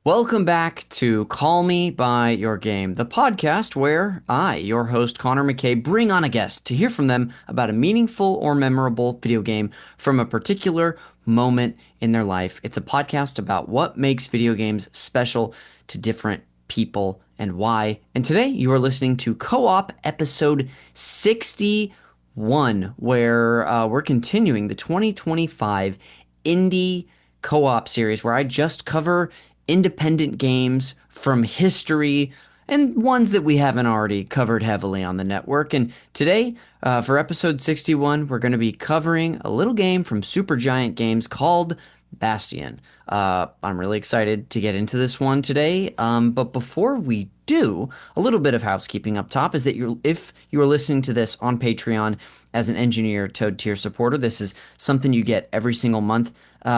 Welcome back to Call Me By Your Game, the podcast where I, your host Connor McCabe, bring on a guest to hear from them about a meaningful or memorable video game from a particular moment in their life. It's a podcast about what makes video games special to different people and why. And today you are listening to Co-op episode 61, where we're continuing the 2025 Indie Co-op series, where I just cover independent games from history and ones that we haven't already covered heavily on the network. And today, for episode 61, we're going to be covering a little game from SuperGiant Games called Bastion. I'm really excited to get into this one today. But before we do, a little bit of housekeeping up top is that if you are listening to this on Patreon as an Engineer Toad Tier supporter, this is something you get every single month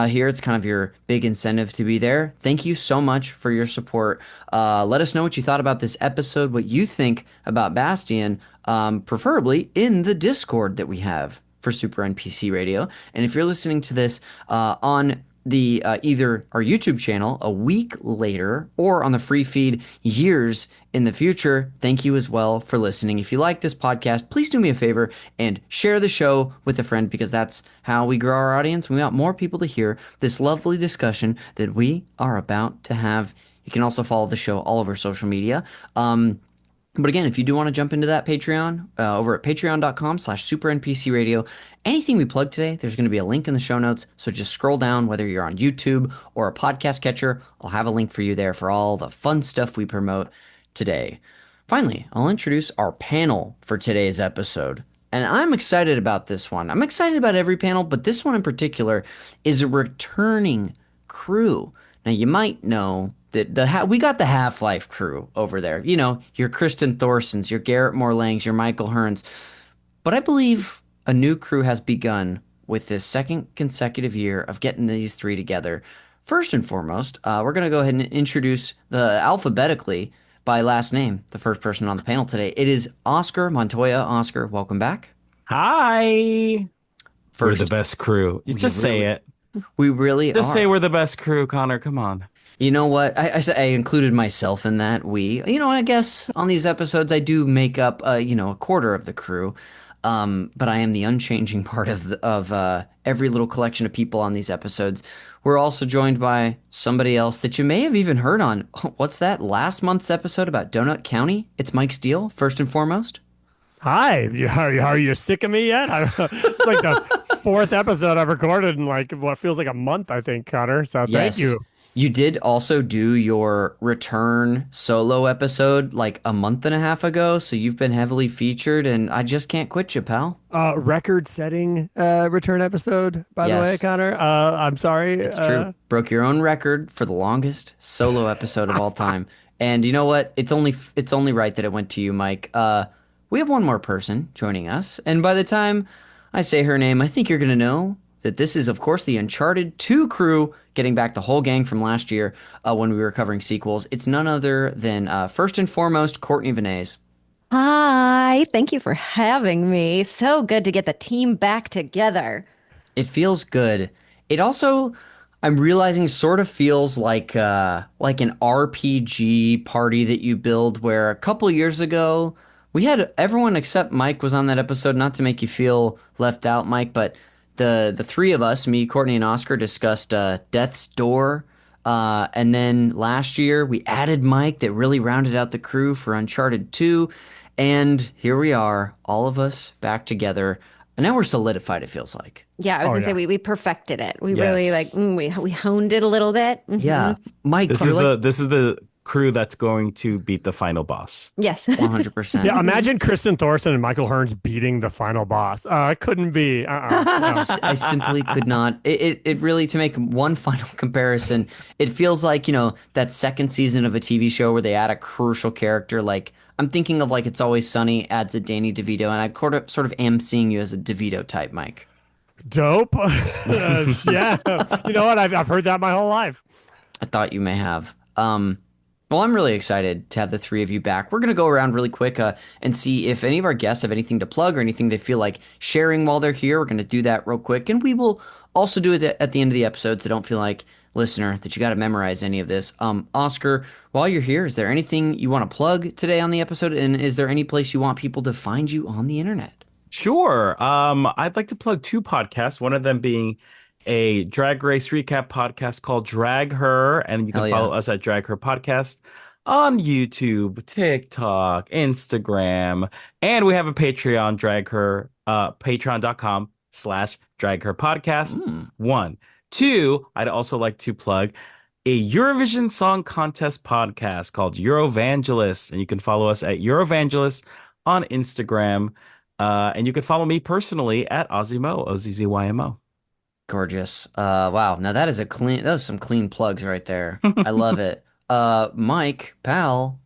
here. It's kind of your big incentive to be there. Thank you so much for your support. Let us know what you thought about this episode, what you think about Bastion, preferably in the Discord that we have for Super NPC Radio. And if you're listening to this on the either our YouTube channel a week later or on the free feed years in the future, thank you as well for listening. If you like this podcast, please do me a favor and share the show with a friend, because that's how we grow our audience. We want more people to hear this lovely discussion that we are about to have. You can also follow the show all over social media. But again, if you do want to jump into that Patreon, over at patreon.com/supernpcradio, anything we plug today, there's going to be a link in the show notes. So just scroll down, whether you're on YouTube or a podcast catcher, I'll have a link for you there for all the fun stuff we promote today. Finally, I'll introduce our panel for today's episode. And I'm excited about this one. I'm excited about every panel, but this one in particular is a returning crew. Now, you might know that we got the Half-Life crew over there. You know, your Kristen Thorsons, your Garrett Morlangs, your Michael Hearns. But I believe a new crew has begun with this second consecutive year of getting these three together. First and foremost, we're going to go ahead and introduce alphabetically by last name, the first person on the panel today. It is Oscar Montoya. Oscar, welcome back. Hi. We're First, the best crew. You just say it. we really Just are. say we're the best crew, Connor. Come on. You know what? I included myself in that. I guess on these episodes I do make up, a quarter of the crew. But I am the unchanging part of every little collection of people on these episodes. We're also joined by somebody else that you may have even heard on. What's that? Last month's episode about Donut County? It's Mike Steele, first and foremost. Hi, are you sick of me yet? It's like the fourth episode I've recorded in like what feels like a month, I think, Connor. So Yes. thank you. You did also do your return solo episode like a month and a half ago, so you've been heavily featured, and I just can't quit you, pal. Record-setting return episode, by the way, Yes. Connor. I'm sorry. It's true. Broke your own record for the longest solo episode of all time. And you know what? It's only right that it went to you, Mike. We have one more person joining us, and by the time I say her name, I think you're going to know that this is, of course, the Uncharted 2 crew, getting back the whole gang from last year when we were covering sequels. It's none other than, first and foremost, Courtney Vineys. Hi, thank you for having me. So good to get the team back together. It feels good. It also, I'm realizing, sort of feels like an RPG party that you build, where a couple years ago, we had everyone except Mike was on that episode, not to make you feel left out, Mike, but the three of us, me, Courtney, and Oscar, discussed Death's Door. And then last year, we added Mike that really rounded out the crew for Uncharted 2. And here we are, all of us back together. And now we're solidified, it feels like. Yeah, I was Oh, gonna say yeah. we perfected it. We Yes. really we honed it a little bit. Yeah. Mike, This you're is like the crew that's going to beat the final boss. Yes. 100%. Yeah, imagine Kristen Thorson and Michael Hearns beating the final boss. It couldn't be. No. I simply could not. It really, to make one final comparison, it feels like, that second season of a TV show where they add a crucial character. Like, I'm thinking of like It's Always Sunny adds a Danny DeVito, and I sort of am seeing you as a DeVito type, Mike. Dope. Yeah. You know what? I've heard that my whole life. I thought you may have. Well, I'm really excited to have the three of you back. We're going to go around really quick and see if any of our guests have anything to plug or anything they feel like sharing while they're here. We're going to do that real quick. And we will also do it at the end of the episode, so don't feel like listener that you got to memorize any of this. Oscar, while you're here, is there anything you want to plug today on the episode? And is there any place you want people to find you on the internet? Sure. I'd like to plug two podcasts, one of them being a drag race recap podcast called Drag Her, and you can Hell follow yeah. us at Drag Her Podcast on YouTube, TikTok, Instagram, and we have a Patreon, Drag Her, patreon.com/Drag Her Podcast. One. Two, I'd also like to plug a Eurovision Song Contest podcast called Eurovangelist, and you can follow us at Eurovangelist on Instagram. And you can follow me personally at Ozzymo, Ozzymo. Gorgeous. Wow. Now that was some clean plugs right there. I love it. Mike, pal,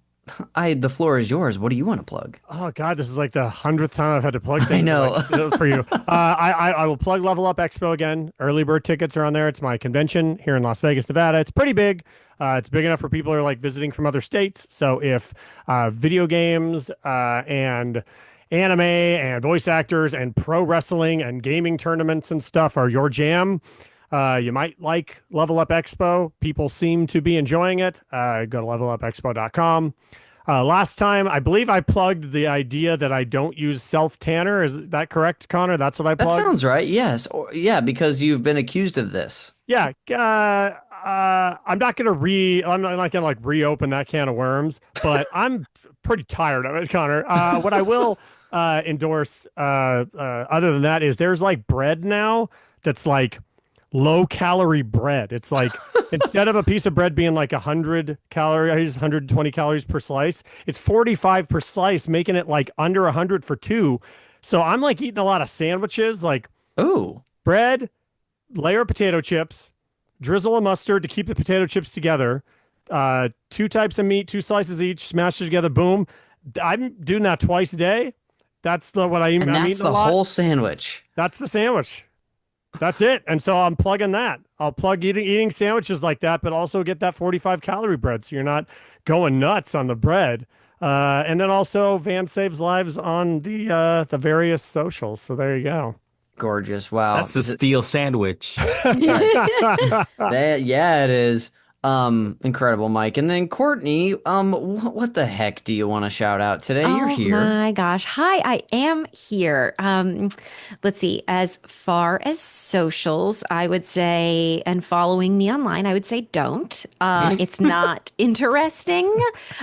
the floor is yours. What do you want to plug? Oh God, this is like the 100th time I've had to plug I things know. for you. I will plug Level Up Expo again. Early bird tickets are on there. It's my convention here in Las Vegas, Nevada. It's pretty big. It's big enough for people who are like visiting from other states. So if video games and anime and voice actors and pro wrestling and gaming tournaments and stuff are your jam, you might like Level Up Expo. People seem to be enjoying it. Go to levelupexpo.com. Last time, I believe I plugged the idea that I don't use self-tanner. Is that correct, Connor? That's what I That plugged? sounds right. Yes. Yeah, because you've been accused of this. Yeah. I'm not gonna like reopen that can of worms, but I'm pretty tired of it, Connor. What I will endorse other than that is there's like bread now that's like low calorie bread. It's like instead of a piece of bread being like 100 calories, 120 calories per slice, it's 45 per slice, making it like under 100 for two. So I'm like eating a lot of sandwiches, like Ooh. bread, layer of potato chips, drizzle of mustard to keep the potato chips together, two types of meat, two slices each, smashed together, boom. I'm doing that twice a day. That's what I'm And that's eating the a lot. whole sandwich. That's the sandwich. That's it. And so I'm plugging that. I'll plug eating sandwiches like that, but also get that 45 calorie bread so you're not going nuts on the bread. And then also Van saves lives on the various socials. So there you go. Gorgeous. Wow. That's the Steele sandwich. Yeah, it is. Incredible, Mike. And then Courtney, what the heck do you want to shout out today? You're here. Oh my gosh. Hi, I am here. Let's see. As far as socials, I would say, and following me online, I would say don't. It's not interesting.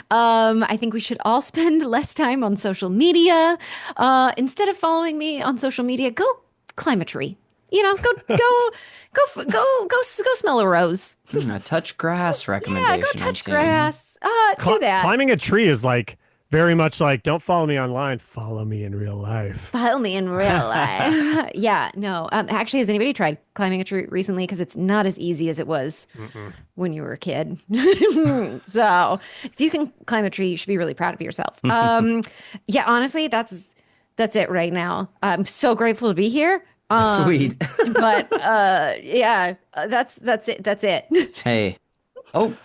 I think we should all spend less time on social media. Instead of following me on social media, go climb a tree. Go smell a rose. A touch grass recommendation. Yeah, go I'm touch seeing. grass. Do that. Climbing a tree is like very much like, don't follow me online, follow me in real life. Follow me in real life. Yeah, no. Actually, has anybody tried climbing a tree recently? Because it's not as easy as it was when you were a kid. So if you can climb a tree, you should be really proud of yourself. Yeah, honestly, that's it right now. I'm so grateful to be here. Sweet. But yeah, that's it. That's it. Hey. Oh,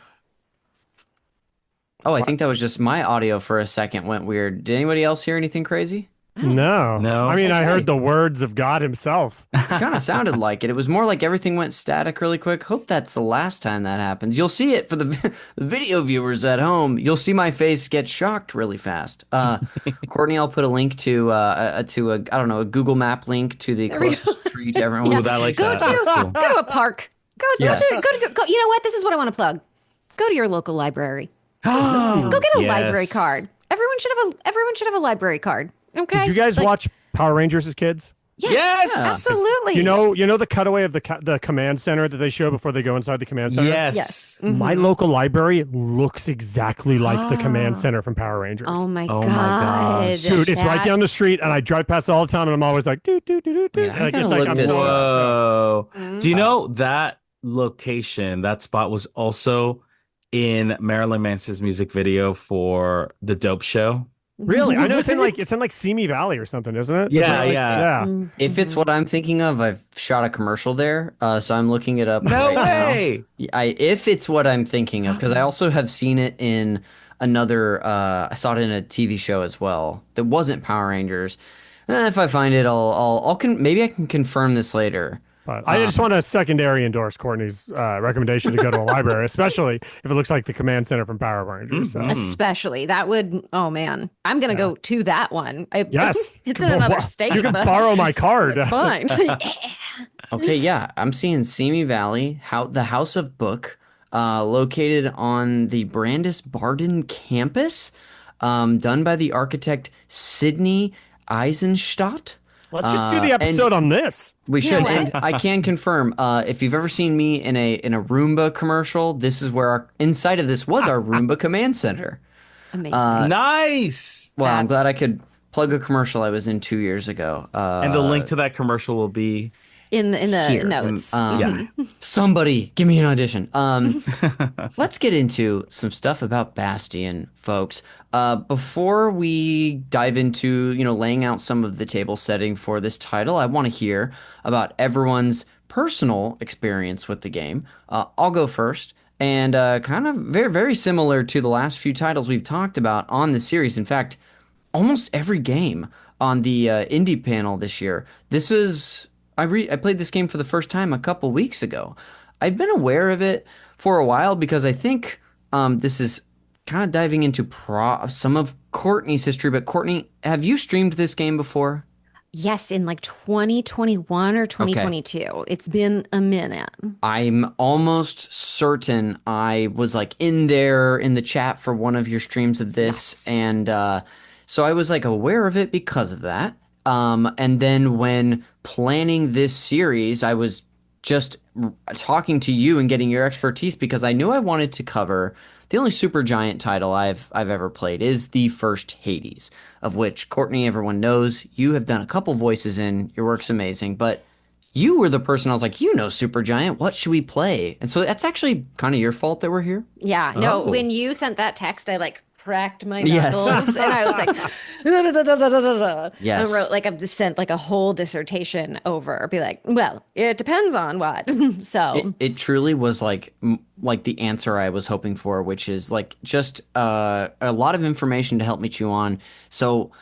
I think that was just my audio for a second went weird. Did anybody else hear anything crazy? No. No. I mean, I heard the words of God himself. It kind of sounded like it. It was more like everything went static really quick. Hope that's the last time that happens. You'll see it for the video viewers at home. You'll see my face get shocked really fast. Courtney, I'll put a link to I don't know, a Google Map link to the closest tree to everyone. Ooh, I like that. That's cool. Go to a park. Go. You know what? This is what I want to plug. Go to your local library. Go get a library card. Everyone should have a library card. Okay. Did you guys watch Power Rangers as kids? Yes! Absolutely. You know the cutaway of the command center that they show before they go inside the command center? Yes. Yes. My local library looks exactly like the command center from Power Rangers. Oh my Oh my god. gosh. Dude, it's right down the street, and I drive past it all the time, and I'm always like, doo, doo, doo, doo, doo. Yeah, I Like, gotta it's like look I'm this so up. Whoa. Do you know that location, that spot was also in Marilyn Manson's music video for The Dope Show? Really? I know it's in like Simi Valley or something, isn't it? Yeah, Like, yeah. If it's what I'm thinking of, I've shot a commercial there, so I'm looking it up No right way. now. If it's what I'm thinking of, because I also have seen it in another. I saw it in a TV show as well that wasn't Power Rangers. If I find it, maybe I can confirm this later. But I just want to secondary endorse Courtney's recommendation to go to a library, especially if it looks like the command center from Power Rangers. So. Especially that would, oh man, I'm going to go to that one. Yes. It's in another state. You can but borrow my card. It's fine. Okay, yeah, I'm seeing Simi Valley, the House of Book, located on the Brandis Barden campus, done by the architect Sidney Eisenstadt. Let's just do the episode on this. We should, know and I can confirm. If you've ever seen me in a Roomba commercial, this is where inside of this was our Roomba command center. Amazing. Nice. Well, I'm glad I could plug a commercial I was in 2 years ago. And the link to that commercial will be in the here. notes. yeah. Somebody give me an audition. Let's get into some stuff about Bastion, folks. Before we dive into, laying out some of the table setting for this title, I want to hear about everyone's personal experience with the game. I'll go first. And kind of very, very similar to the last few titles we've talked about on the series. In fact, almost every game on the indie panel this year. This was... I played this game for the first time a couple weeks ago. I've been aware of it for a while because I think this is kind of diving into some of Courtney's history. But Courtney, have you streamed this game before? Yes, in like 2021 or 2022. Okay. It's been a minute. I'm almost certain I was like in the chat for one of your streams of this. Yes. And so I was like aware of it because of that. And then when planning this series, I was just talking to you and getting your expertise because I knew I wanted to cover the only SuperGiant title I've ever played is the first Hades, of which Courtney, everyone knows, you have done a couple voices in. Your work's amazing, but you were the person I was like, SuperGiant, what should we play? And so that's actually kind of your fault that we're here. Yeah, no, when you sent that text, I cracked my knuckles and I was like, yes. I wrote I sent a whole dissertation over, be like, well, it depends on what. So it truly was like the answer I was hoping for, which is just a lot of information to help me chew on. So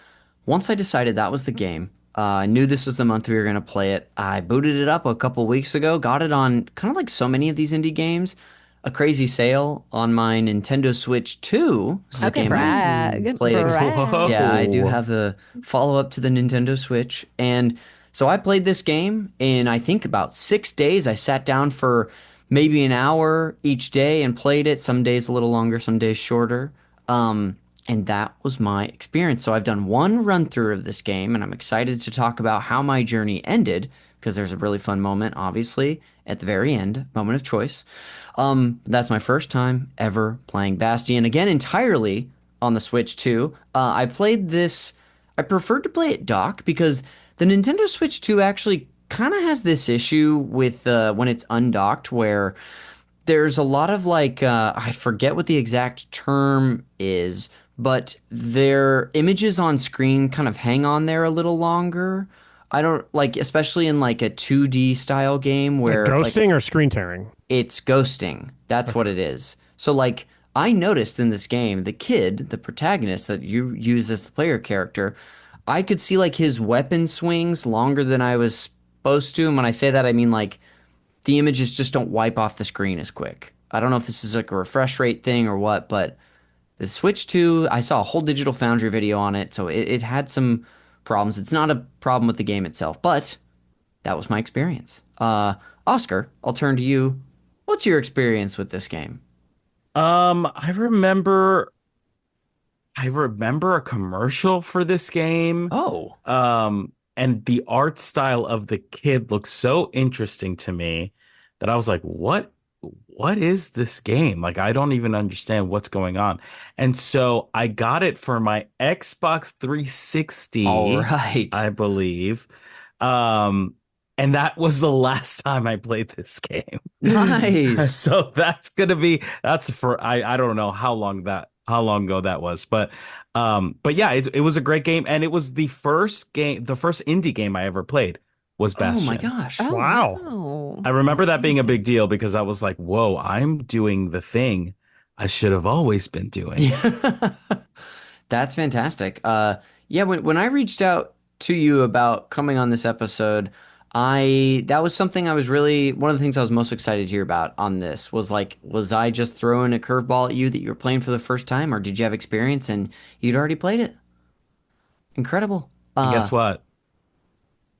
once I decided that was the game, I knew this was the month we were going to play it. I booted it up a couple weeks ago, got it on kind of like so many of these indie games. A crazy sale on my Nintendo Switch 2. Okay, brag. Brag. Yeah, I do have a follow-up to the Nintendo Switch. And so I played this game in, I think, about 6 days. I sat down for maybe an hour each day and played it. Some days a little longer, some days shorter. And that was my experience. So I've done one run-through of this game, and I'm excited to talk about how my journey ended, because there's a really fun moment, obviously, at the very end, moment of choice. That's my first time ever playing Bastion, again, entirely on the Switch 2. I played this, I preferred to play it dock because the Nintendo Switch 2 actually kind of has this issue with when it's undocked where there's a lot of I forget what the exact term is, but their images on screen kind of hang on there a little longer. I don't especially in a 2D style game where ghosting or screen tearing. It's ghosting. That's what it is. So I noticed in this game, the kid, the protagonist that you use as the player character, I could see his weapon swings longer than I was supposed to. And when I say that, I mean the images just don't wipe off the screen as quick. I don't know if this is a refresh rate thing or what, but the Switch 2, I saw a whole Digital Foundry video on it, so it had some problems. It's not a problem with the game itself, but that was my experience. Oscar, I'll turn to you. What's your experience with this game? I remember a commercial for this game. Oh. And the art style of the kid looks so interesting to me that I was like, what is this game? I don't even understand what's going on. And so I got it for my Xbox 360, all right, I believe. And that was the last time I played this game. Nice. So that's for I don't know how long ago that was, but yeah, it was a great game, and it was the first indie game I ever played was Bastion. Oh my gosh. Oh, wow. I remember that being a big deal because I was like, whoa, I'm doing the thing I should have always been doing. That's fantastic. Yeah, when I reached out to you about coming on this episode, That was something I was really one of the things I was most excited to hear about on this was like, was I just throwing a curveball at you that you were playing for the first time, or did you have experience and you'd already played it? Incredible. And guess what?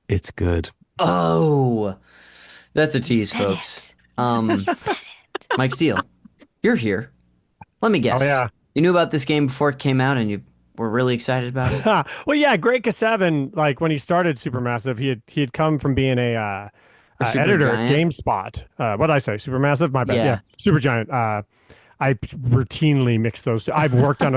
It's good. Oh, that's a You tease, said folks. it. You said it. Mike Steele, you're here. Let me Oh guess. yeah. You knew about this game before it came out, and you were really excited about it. Well, yeah, Greg Kasavin, like when he started Supermassive, he had come from being a A super editor at giant. GameSpot. What did I say? Supermassive? My bad. Yeah, Yeah. Supergiant. I routinely mix those two. I've worked on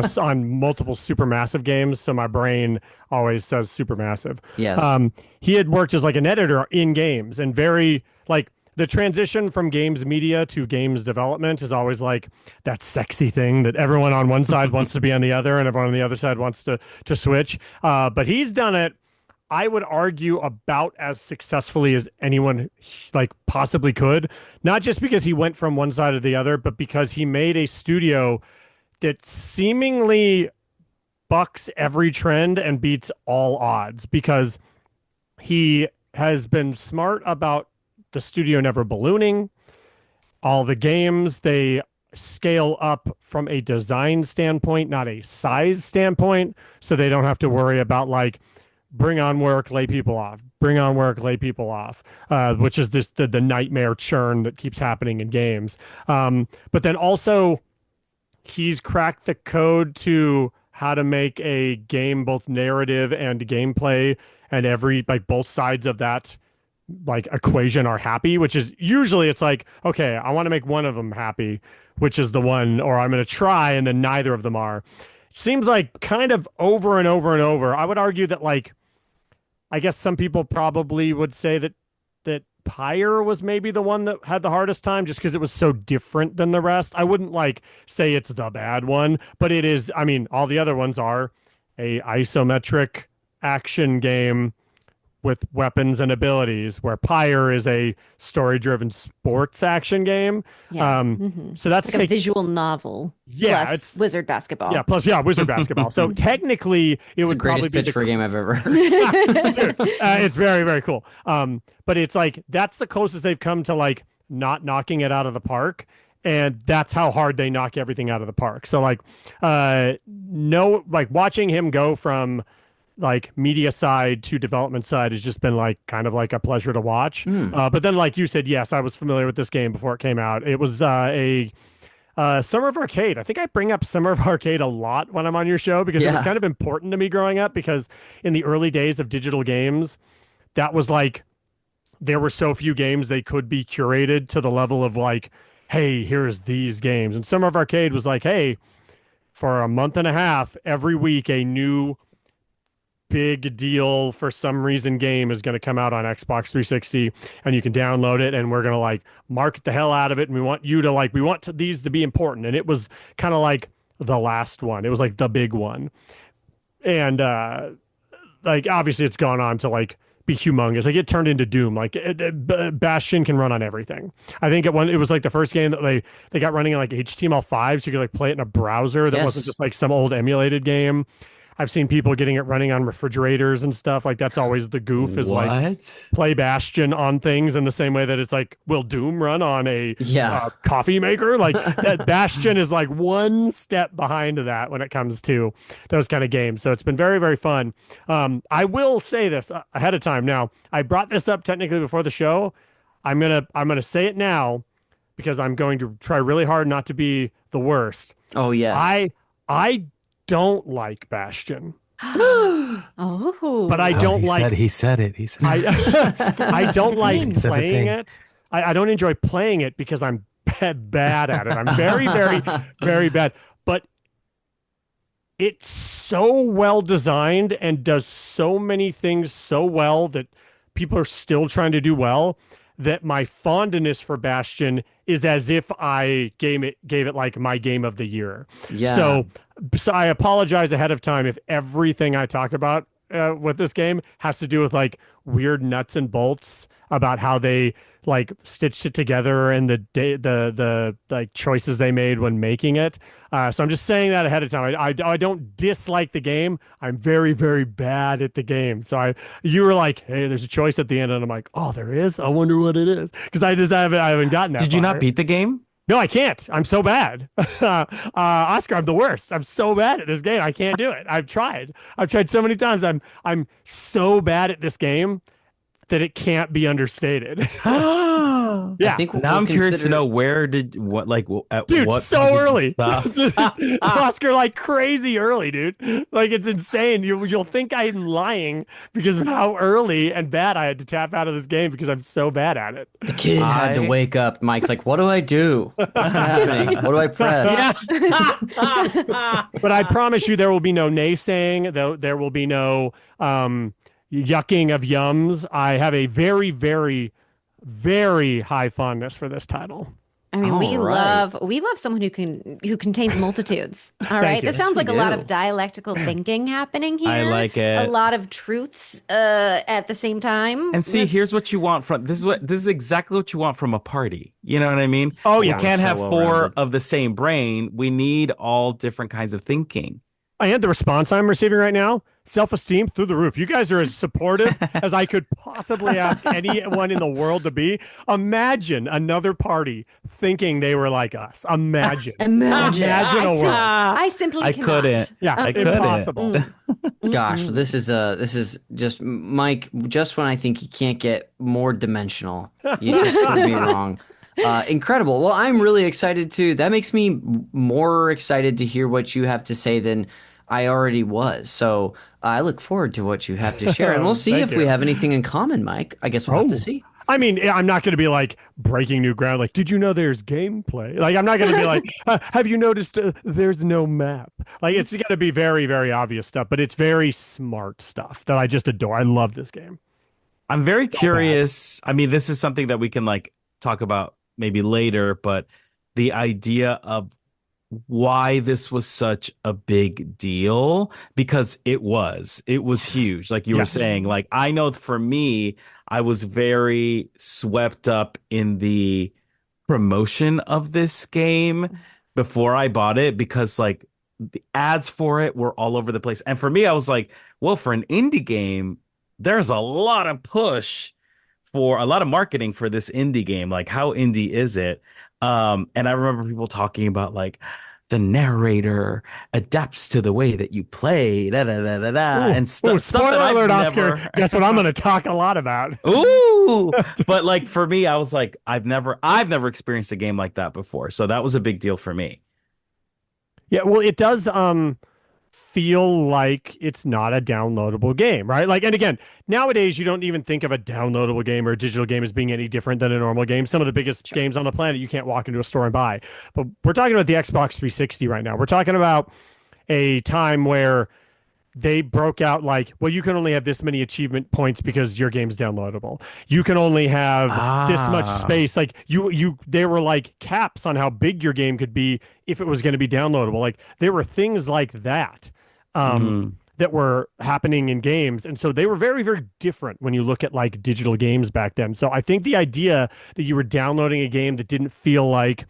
multiple Supermassive games, so my brain always says Supermassive. Yes. He had worked as like an editor in games, and very like the transition from games media to games development is always like that sexy thing that everyone on one side wants to be on the other, and everyone on the other side wants to switch. But he's done it, I would argue, about as successfully as anyone like possibly could. Not just because he went from one side to the other, but because he made a studio that seemingly bucks every trend and beats all odds, because he has been smart about the studio never ballooning. All the games, they scale up from a design standpoint, not a size standpoint, so they don't have to worry about like bring on work, lay people off, bring on work, lay people off, which is this the nightmare churn that keeps happening in games. But then also, he's cracked the code to how to make a game both narrative and gameplay, and every like both sides of that like equation are happy, which is usually it's like, okay, I want to make one of them happy, which is the one, or I'm going to try, and then neither of them are. Seems like kind of over and over and over. I would argue that like, I guess some people probably would say that Pyre was maybe the one that had the hardest time just because it was so different than the rest. I wouldn't like say it's the bad one, but it is. I mean, all the other ones are a isometric action game with weapons and abilities, where Pyre is a story-driven sports action game. Yeah. So that's It's like a visual novel yeah, plus it's wizard basketball. yeah, plus yeah, wizard basketball. So technically, it It's the would probably greatest be pitch the for a game I've ever heard. Dude, it's very very cool. But it's like that's the closest they've come to like not knocking it out of the park. And that's how hard they knock everything out of the park. So like, no, like watching him go from like media side to development side has just been like kind of like a pleasure to watch. But then, like you said, yes, I was familiar with this game before it came out. It was a Summer of Arcade. I think I bring up Summer of Arcade a lot when I'm on your show because it was Yeah. kind of important to me growing up. Because in the early days of digital games, that was like there were so few games they could be curated to the level of like, hey, here's these games. And Summer of Arcade was like, hey, for a month and a half, every week a new big deal for some reason game is going to come out on Xbox 360, and you can download it, and we're going to like market the hell out of it, and we want you to like these to be important. And it was kind of like the last one. It was like the big one. And like obviously it's gone on to like be humongous. Like it turned into Doom. Like Bastion can run on everything. I think it was like the first game that they got running in like HTML5, so you could like play it in a browser that wasn't Yes. just like some old emulated game. I've seen people getting it running on refrigerators and stuff. Like that's always the goof is like What? play Bastion on things in the same way that it's like, will Doom run on a Yeah. coffee maker? Like that Bastion is like one step behind that when it comes to those kind of games. So it's been very, very fun. I will say this ahead of time. Now, I brought this up technically before the show. I'm gonna say it now because I'm going to try really hard not to be the worst. Oh yes. I don't like Bastion, Oh. but I don't like He said it. He said it. I don't like thing. Said the playing thing. it. I don't enjoy playing it because I'm bad at it. I'm very, very, very bad. But it's so well designed and does so many things so well that people are still trying to do well, that my fondness for Bastion is as if I gave it like my game of the year. Yeah. So I apologize ahead of time if everything I talk about with this game has to do with like weird nuts and bolts about how they like stitched it together and the like choices they made when making it. So I'm just saying that ahead of time. I don't dislike the game. I'm very, very bad at the game. So you were like, hey, there's a choice at the end, and I'm like, oh, there is. I wonder what it is because I haven't gotten that Did you not far. beat the game? No, I can't. I'm so bad. Oscar, I'm the worst. I'm so bad at this game. I can't do it. I've tried. I've tried so many times. I'm so bad at this game that it can't be understated. I Yeah. think Now we'll I'm curious to consider- know where did what like at Dude, what so point did you early. stop? Oscar, like crazy early, dude. Like it's insane. You'll think I'm lying because of how early and bad I had to tap out of this game because I'm so bad at it. The kid had to I- wake up. Mike's like, what do I do? What's happening? What do I press? But I promise you, there will be no naysaying. There will be no yucking of yums. I have a very, very, very high fondness for this title. I mean, All right. we love someone who contains multitudes. All right, you. this sounds like we a lot do. of dialectical thinking happening here. I like it. A lot of truths at the same time. And see, here's what you want from this is exactly what you want from a party. You know what I mean? Oh, We yeah. can't So have four well-rounded. of the same brain. We need all different kinds of thinking. And the response I'm receiving right now, self-esteem through the roof. You guys are as supportive as I could possibly ask anyone in the world to be. Imagine another party thinking they were like us. Imagine. Imagine Imagine a world. I simply I cannot. couldn't. Yeah, I couldn't. impossible. Gosh, this is just Mike. Just when I think you can't get more dimensional, you just prove me wrong. Incredible. Well, I'm really excited too. That makes me more excited to hear what you have to say than I already was. So I look forward to what you have to share, and we'll see Thank if we you. have anything in common, Mike. I guess we'll have to Oh. see. I mean, I'm not going to be like breaking new ground. Like, did you know there's gameplay? Like, I'm not going to be like, have you noticed there's no map? Like, it's going to be very, very obvious stuff, but it's very smart stuff that I just adore. I love this game. I'm very curious. I mean, this is something that we can like talk about maybe later, but the idea of why this was such a big deal, because it was huge. Like you were Yes. saying, like, I know for me, I was very swept up in the promotion of this game before I bought it because like the ads for it were all over the place. And for me, I was like, well, for an indie game, there's a lot of push for a lot of marketing for this indie game. Like, how indie is it? And I remember people talking about like the narrator adapts to the way that you play, da da da da da, and stuff. Stuff Spoiler that I've alert, never... Oscar. Guess what I'm going to talk a lot about. Ooh, but like for me, I was like, I've never experienced a game like that before, so that was a big deal for me. Yeah, well, it does feel like it's not a downloadable game, right? Like, and again, nowadays you don't even think of a downloadable game or a digital game as being any different than a normal game. Some of the biggest games on the planet you can't walk into a store and buy. But we're talking about the Xbox 360 right now. We're talking about a time where they broke out like, well, you can only have this many achievement points because your game's downloadable. You can only have this much space. Like there were like caps on how big your game could be if it was going to be downloadable. Like there were things like that that were happening in games. And so they were very, very different when you look at like digital games back then. So I think the idea that you were downloading a game that didn't feel like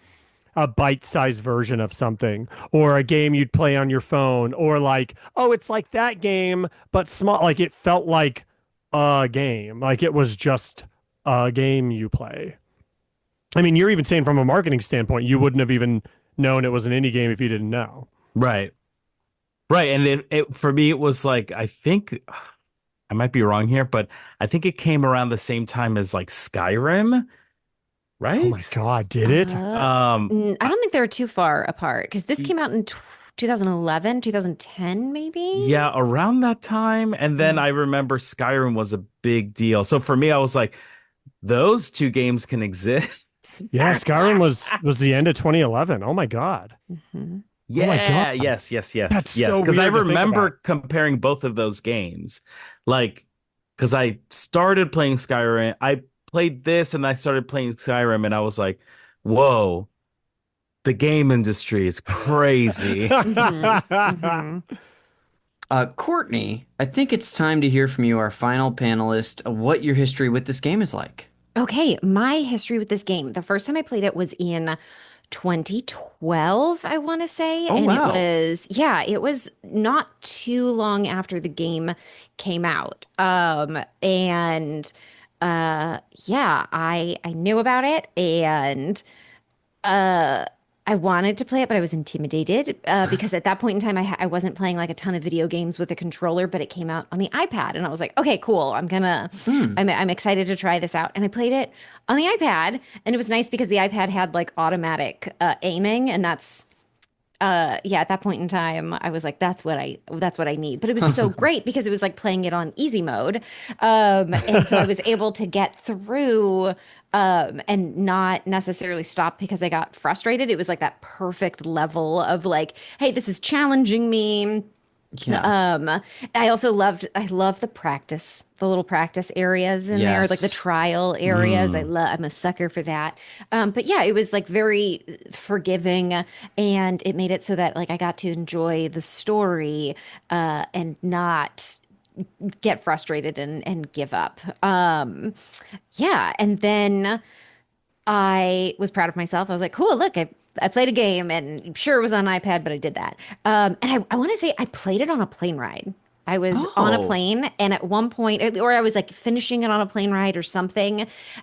a bite-sized version of something, or a game you'd play on your phone, or like, oh, it's like that game, but small. Like it felt like a game, like it was just a game you play. I mean, you're even saying from a marketing standpoint, you wouldn't have even known it was an indie game if you didn't know. Right. And it for me, it was like, I think I might be wrong here, but I think it came around the same time as like Skyrim. Right? Oh my God, did it? I don't think they were too far apart because this came out in 2011, 2010, maybe. Yeah, around that time. And then I remember Skyrim was a big deal. So for me, I was like, those two games can exist. Yeah, Skyrim was the end of 2011. Oh my God. Yeah, Oh my God. yes. That's Yes. so Because I weird to think remember about. comparing both of those games. Like, because I started playing Skyrim. I played this and I started playing Skyrim and I was like, whoa, the game industry is crazy. Courtney, I think it's time to hear from you, our final panelist, what your history with this game is like. Okay, my history with this game. The first time I played it was in 2012, I want to say. Oh And wow. it was not too long after the game came out. And yeah, I knew about it and I wanted to play it, but I was intimidated because at that point in time, I wasn't playing like a ton of video games with a controller, but it came out on the iPad, and I was like, okay, cool. Hmm. I'm excited to try this out, and I played it on the iPad, and it was nice because the iPad had like automatic aiming, and yeah, at that point in time, I was like, that's what I need. But it was so great because it was like playing it on easy mode. And so I was able to get through and not necessarily stop because I got frustrated. It was like that perfect level of like, hey, this is challenging me. Yeah. I love the little practice areas in there, like the Yes. trial areas. I'm a sucker for that. But yeah, it was like very forgiving, and it made it so that like I got to enjoy the story, and not get frustrated and give up. Yeah, and then I was proud of myself. I was like, cool, look, I played a game and sure it was on iPad, but I did that. And I want to say I played it on a plane ride. I was on a Oh. plane and at one point, or I was like finishing it on a plane ride or something.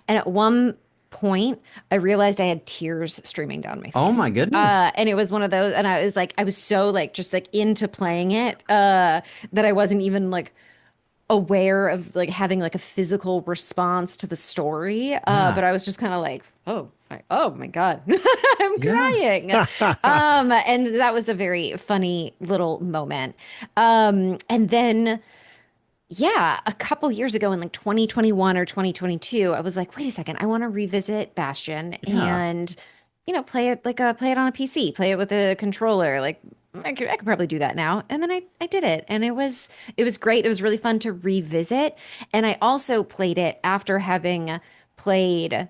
And at one point, I realized I had tears streaming down my Oh face. my goodness. And it was one of those, and I was so like, just like into playing it, that I wasn't even like aware of like having like a physical response to the story. Yeah. But I was just kind of like, oh my God, I'm Yeah. crying. And that was a very funny little moment. And then, yeah, a couple years ago in like 2021 or 2022, I was like, wait a second, I want to revisit Bastion Yeah. and, play it play it on a PC, play it with a controller. Like I could probably do that now. And then I did it, and it was great. It was really fun to revisit. And I also played it after having played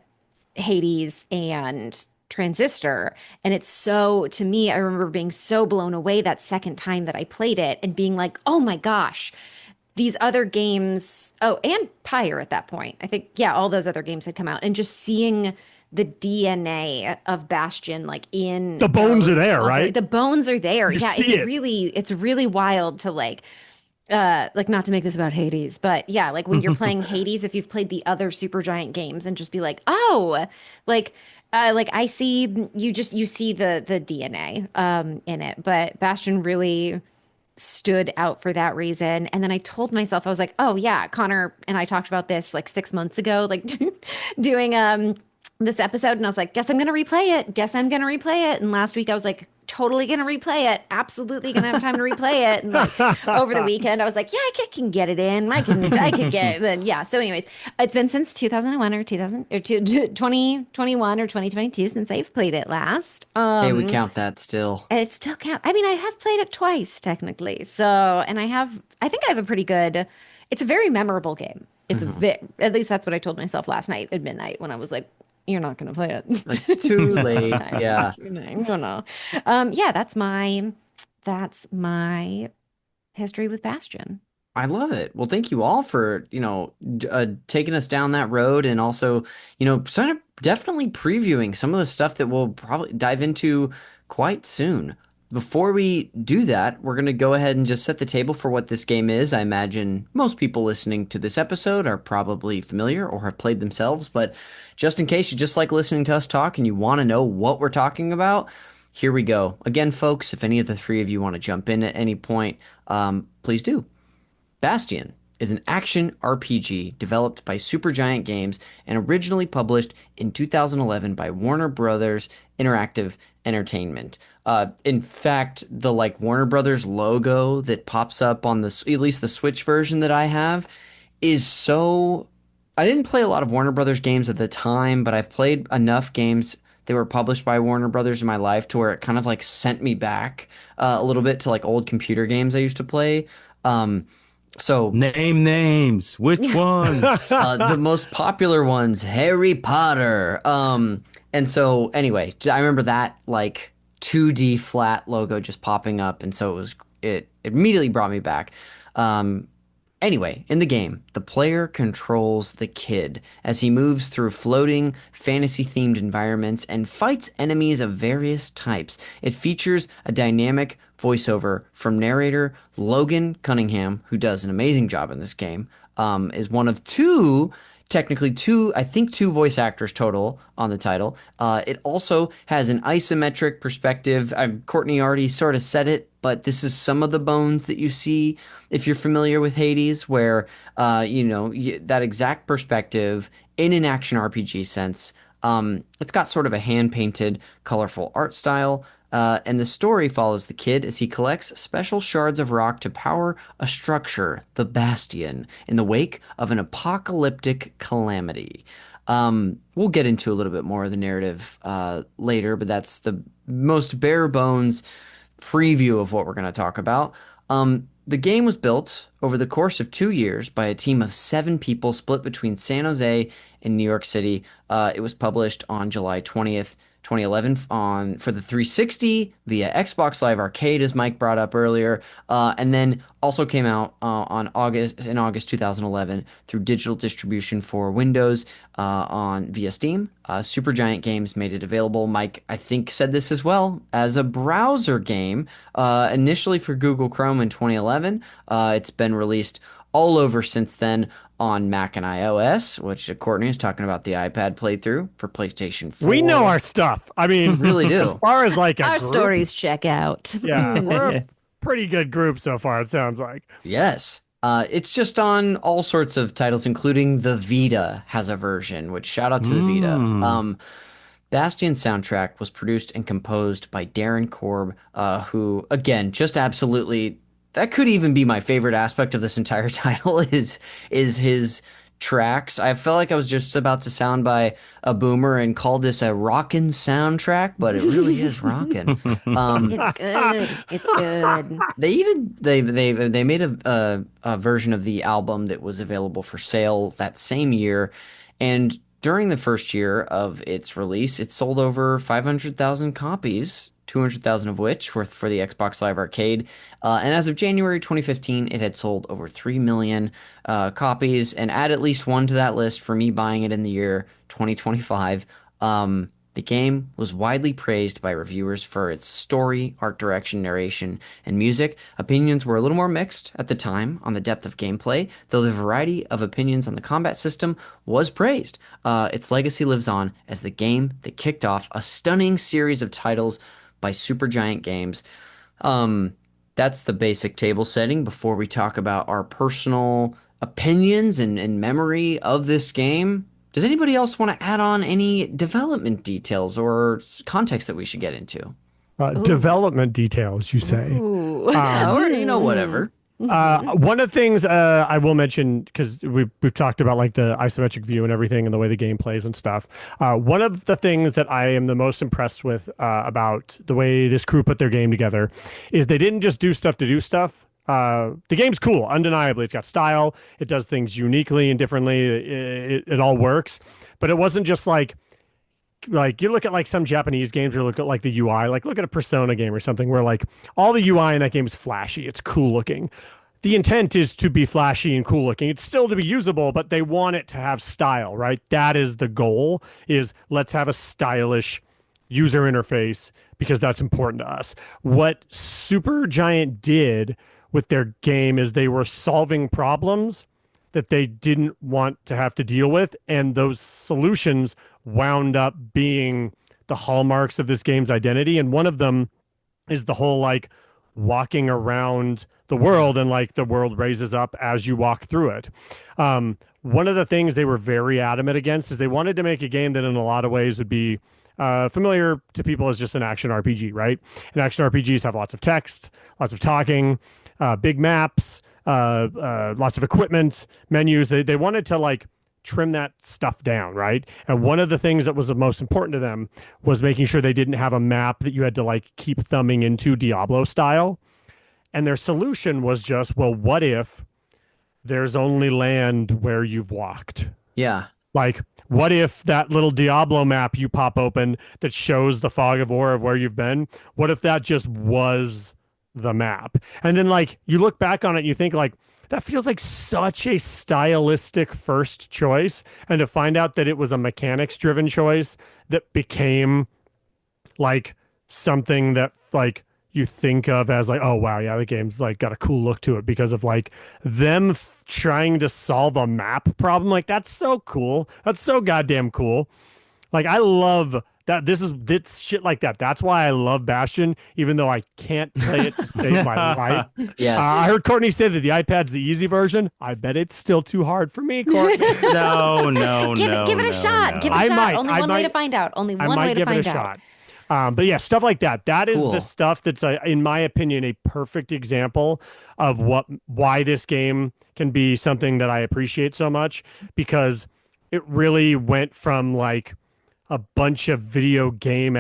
Hades and Transistor. And it's so, to me, I remember being so blown away that second time that I played it and being like, oh my gosh, these other games. Oh, and Pyre at that point. I think, yeah, all those other games had come out. And just seeing the DNA of Bastion like in The bones are there, right? the bones are there. You Yeah, see it. it's really wild to like not to make this about Hades, but yeah, like when you're playing Hades, if you've played the other SuperGiant games and just be like, oh, like like I see you see the DNA in it, but Bastion really stood out for that reason. And then I told myself, I was like, oh yeah, Connor and I talked about this like 6 months ago, like doing this episode, and I was like, guess I'm gonna replay it. Guess I'm gonna replay it. And last week I was like, totally gonna replay it. Absolutely gonna have time to replay it. And like over the weekend, I was like, yeah, can get it in. I could get it. Then yeah. So, anyways, it's been since 2001 or 2000 or 2021 or 2022 since I've played it last. Hey, we count that still. And it still counts. I mean, I have played it twice technically. So, and I think I have a pretty good. It's a very memorable game. At least that's what I told myself last night at midnight when I was like, "You're not going to play it." Like too late. Yeah. You're not, no, no. Yeah, that's my history with Bastion. I love it. Well, thank you all for, taking us down that road and also, sort of definitely previewing some of the stuff that we'll probably dive into quite soon. Before we do that, we're going to go ahead and just set the table for what this game is. I imagine most people listening to this episode are probably familiar or have played themselves, but just in case you just like listening to us talk and you want to know what we're talking about, here we go. Again, folks, if any of the three of you want to jump in at any point, please do. Bastion is an action RPG developed by SuperGiant Games and originally published in 2011 by Warner Brothers Interactive Entertainment. In fact, the Warner Brothers logo that pops up on at least the Switch version that I have is so. I didn't play a lot of Warner Brothers games at the time, but I've played enough games that were published by Warner Brothers in my life to where it kind of sent me back a little bit to old computer games I used to play. So Name names. Which ones? the most popular ones, Harry Potter. And so anyway, I remember that 2D flat logo just popping up, and so it immediately brought me back. Anyway, in the game, the player controls the kid as he moves through floating, fantasy-themed environments and fights enemies of various types. It features a dynamic voiceover from narrator Logan Cunningham, who does an amazing job in this game, is one of two, technically two, I think two voice actors total on the title. It also has an isometric perspective. Courtney already sort of said it, but this is some of the bones that you see if you're familiar with Hades, where that exact perspective in an action RPG sense. It's got sort of a hand-painted, colorful art style. And the story follows the kid as he collects special shards of rock to power a structure, the Bastion, in the wake of an apocalyptic calamity. We'll get into a little bit more of the narrative later, but that's the most bare bones preview of what we're going to talk about. The game was built over the course of 2 years by a team of 7 people split between San Jose and New York City. It was published on July 20th, 2011 for the 360 via Xbox Live Arcade, as Mike brought up earlier, and then also came out in August 2011 through digital distribution for Windows via Steam. SuperGiant Games made it available. Mike, I think, said this as well as a browser game, initially for Google Chrome in 2011. It's been released all over since then on Mac and iOS, which Courtney is talking about the iPad playthrough for PlayStation 4. We know our stuff. I mean, really do. As far as like our group, stories check out. Yeah, we're a pretty good group so far, it sounds like. Yes. It's just on all sorts of titles, including the Vita has a version, which shout out to the Vita. Bastion's soundtrack was produced and composed by Darren Korb, who, again, just absolutely... That could even be my favorite aspect of this entire title is his tracks. I felt like I was just about to sound by a boomer and call this a rockin' soundtrack, but it really is rockin'. It's good. It's good. They made a version of the album that was available for sale that same year, and during the first year of its release, it sold over 500,000 copies. 200,000 of which were for the Xbox Live Arcade. And as of January 2015, it had sold over 3 million copies. And add at least one to that list for me buying it in the year 2025. The game was widely praised by reviewers for its story, art direction, narration, and music. Opinions were a little more mixed at the time on the depth of gameplay, though the variety of opinions on the combat system was praised. Its legacy lives on as the game that kicked off a stunning series of titles by SuperGiant Games. That's the basic table setting before we talk about our personal opinions and memory of this game. Does anybody else want to add on any development details or context that we should get into? Development details, you say? Ooh. Or, whatever. One of the things I will mention, because we've talked about like the isometric view and everything and the way the game plays and stuff. One of the things that I am the most impressed with about the way this crew put their game together is they didn't just do stuff to do stuff. The game's cool, undeniably. It's got style. It does things uniquely and differently. It all works. But it wasn't just like you look at like some Japanese games or look at like the UI, like look at a Persona game or something where like all the UI in that game is flashy. It's cool looking. The intent is to be flashy and cool looking. It's still to be usable, but they want it to have style, right? That is the goal, is let's have a stylish user interface because that's important to us. What SuperGiant did with their game is they were solving problems that they didn't want to have to deal with, and those solutions wound up being the hallmarks of this game's identity. And one of them is the whole like walking around the world and like the world raises up as you walk through it. One of the things they were very adamant against is they wanted to make a game that in a lot of ways would be familiar to people as just an action RPG, right? And action RPGs have lots of text, lots of talking, big maps, lots of equipment, menus. They wanted to like trim that stuff down, right? And one of the things that was the most important to them was making sure they didn't have a map that you had to like keep thumbing into Diablo style. And their solution was just, well, what if there's only land where you've walked? Yeah. Like, what if that little Diablo map you pop open that shows the fog of war of where you've been, what if that just was the map? And then like you look back on it and you think like, that feels like such a stylistic first choice. And to find out that it was a mechanics driven choice that became like something that like you think of as like, oh wow, yeah, the game's like got a cool look to it because of like them trying to solve a map problem. Like that's so cool. That's so goddamn cool. Like I love that this shit like that. That's why I love Bastion, even though I can't play it to save my life. Yes. I heard Courtney say that the iPad's the easy version. I bet it's still too hard for me, Courtney. No, Give it a shot. no. Give it a I shot. might. Only I one way might. to find out. Only I one might way to give it find a out. shot. But yeah, stuff like that. That is Cool. the stuff that's, in my opinion, a perfect example of why this game can be something that I appreciate so much, because it really went from like a bunch of video game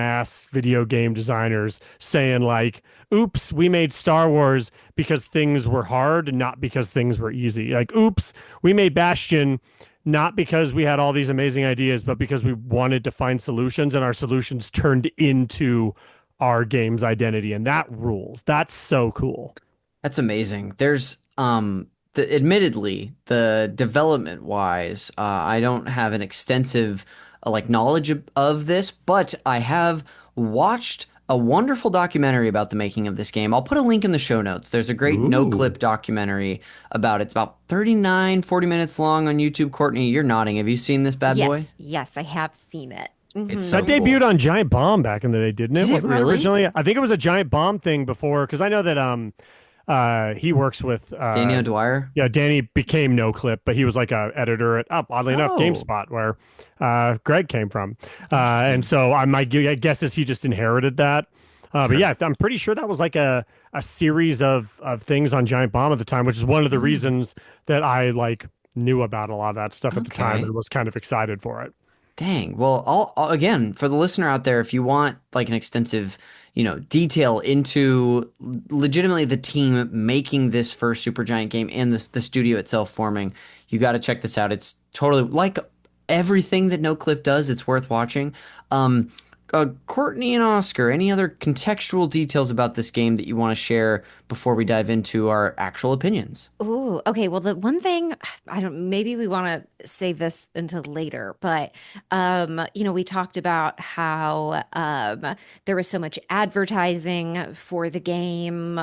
designers saying like, oops, we made Star Wars because things were hard, not because things were easy. Like, oops, we made Bastion not because we had all these amazing ideas, but because we wanted to find solutions, and our solutions turned into our game's identity. And that rules. That's so cool. That's amazing. There's admittedly, the development wise, I don't have an extensive like knowledge of this, but I have watched a wonderful documentary about the making of this game. I'll put a link in the show notes. There's a great no clip documentary about it. It's about 40 minutes long on YouTube. Courtney, you're nodding. Have you seen this bad boy? Yes, I have seen it. It's so That debuted cool. on Giant Bomb back in the day, didn't it? Did it Wasn't that really? originally? I think it was a Giant Bomb thing before, because I know that he works with Daniel Dwyer. Yeah, Danny became No Clip, but he was like a editor at, oddly enough, Oh. GameSpot, where Greg came from. And so my guess is he just inherited that. But yeah, I'm pretty sure that was like a series of things on Giant Bomb at the time, which is one of the reasons that I like knew about a lot of that stuff at the time Okay. and was kind of excited for it. Dang. Well, again, for the listener out there, if you want like an extensive, detail into legitimately the team making this first Supergiant game and the studio itself forming, you got to check this out. It's totally like everything that No Clip does. It's worth watching. Courtney and Oscar, any other contextual details about this game that you want to share before we dive into our actual opinions? Ooh, okay. Well, the one thing maybe we want to save this until later, but we talked about how there was so much advertising for the game,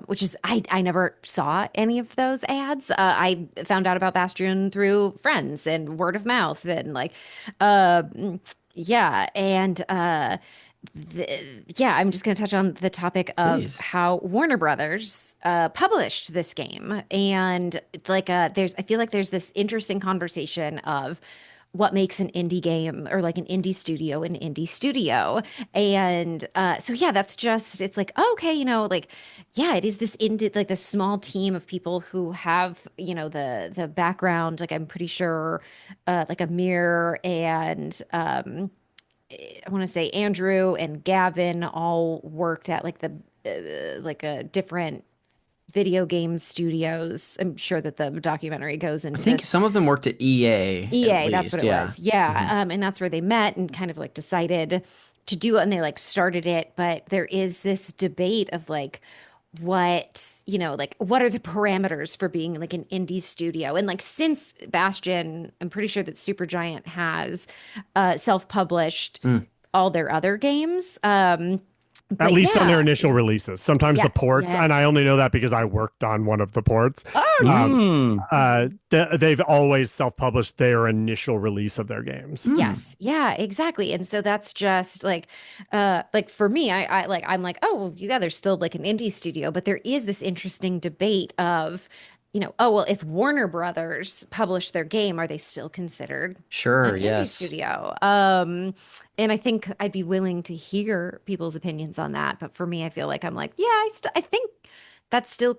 which is I never saw any of those ads. I found out about Bastion through friends and word of mouth and like yeah, and I'm just going to touch on the topic of Please. how Warner Brothers published this game, and like I feel like there's this interesting conversation of what makes an indie game or like an indie studio, and so yeah, that's just it's like okay, like yeah, it is this indie like this small team of people who have the background, like I'm pretty sure like Amir and I want to say Andrew and Gavin all worked at like like a different video game studios. I'm sure that the documentary goes into I think this. some of them worked at EA. EA, at that's least, what it yeah. was. Yeah. And that's where they met and kind of like decided to do it, and they like started it. But there is this debate of like, what are the parameters for being like an indie studio? And like since Bastion, I'm pretty sure that Supergiant has self-published all their other games. At least on their initial releases. Sometimes the Yes, ports, yes. and I only know that because I worked on one of the ports. They've always self-published their initial release of their games. Yes. Yeah, exactly. And so that's just like for me, I'm like, oh, well, yeah, there's still like an indie studio, but there is this interesting debate of, oh, well, if Warner Brothers published their game, are they still considered Sure, an indie yes. studio? And I think I'd be willing to hear people's opinions on that. But for me, I feel like I'm like, yeah, I think that's still,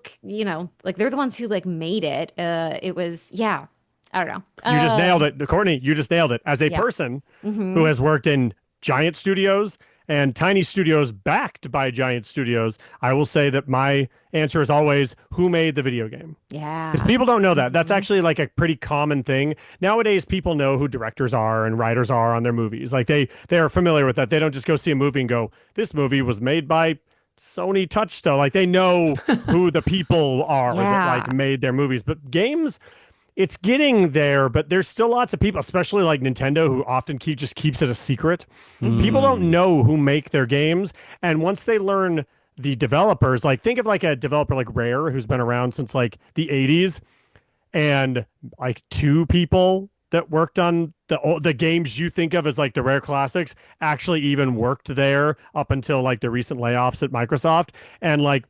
like they're the ones who like made it. It was, yeah, I don't know. You just nailed it, Courtney. You just nailed it. As a Yeah. person who has worked in giant studios and tiny studios backed by giant studios, I will say that my answer is always, who made the video game? Yeah. Because people don't know that. That's actually like a pretty common thing. Nowadays, people know who directors are and writers are on their movies. Like they are familiar with that. They don't just go see a movie and go, this movie was made by Sony Touchstone. Like they know who the people are that like Yeah. made their movies. But games, it's getting there, but there's still lots of people, especially like Nintendo, who often just keeps it a secret. People don't know who make their games, and once they learn the developers, like think of like a developer like Rare, who's been around since like the 80s, and like two people that worked on the games you think of as like the Rare classics actually even worked there up until like the recent layoffs at Microsoft. And like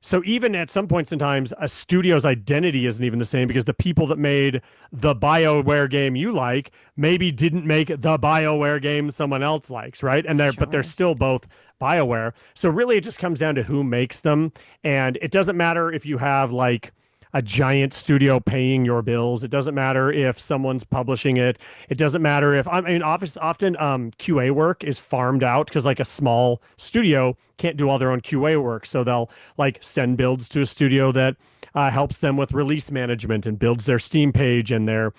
so even at some points in times, a studio's identity isn't even the same because the people that made the BioWare game you like maybe didn't make the BioWare game someone else likes, right? And but they're still both BioWare. So really it just comes down to who makes them. And it doesn't matter if you have like a giant studio paying your bills. It doesn't matter if someone's publishing it. It doesn't matter if often QA work is farmed out because like a small studio can't do all their own QA work. So they'll like send builds to a studio that helps them with release management and builds their Steam page and their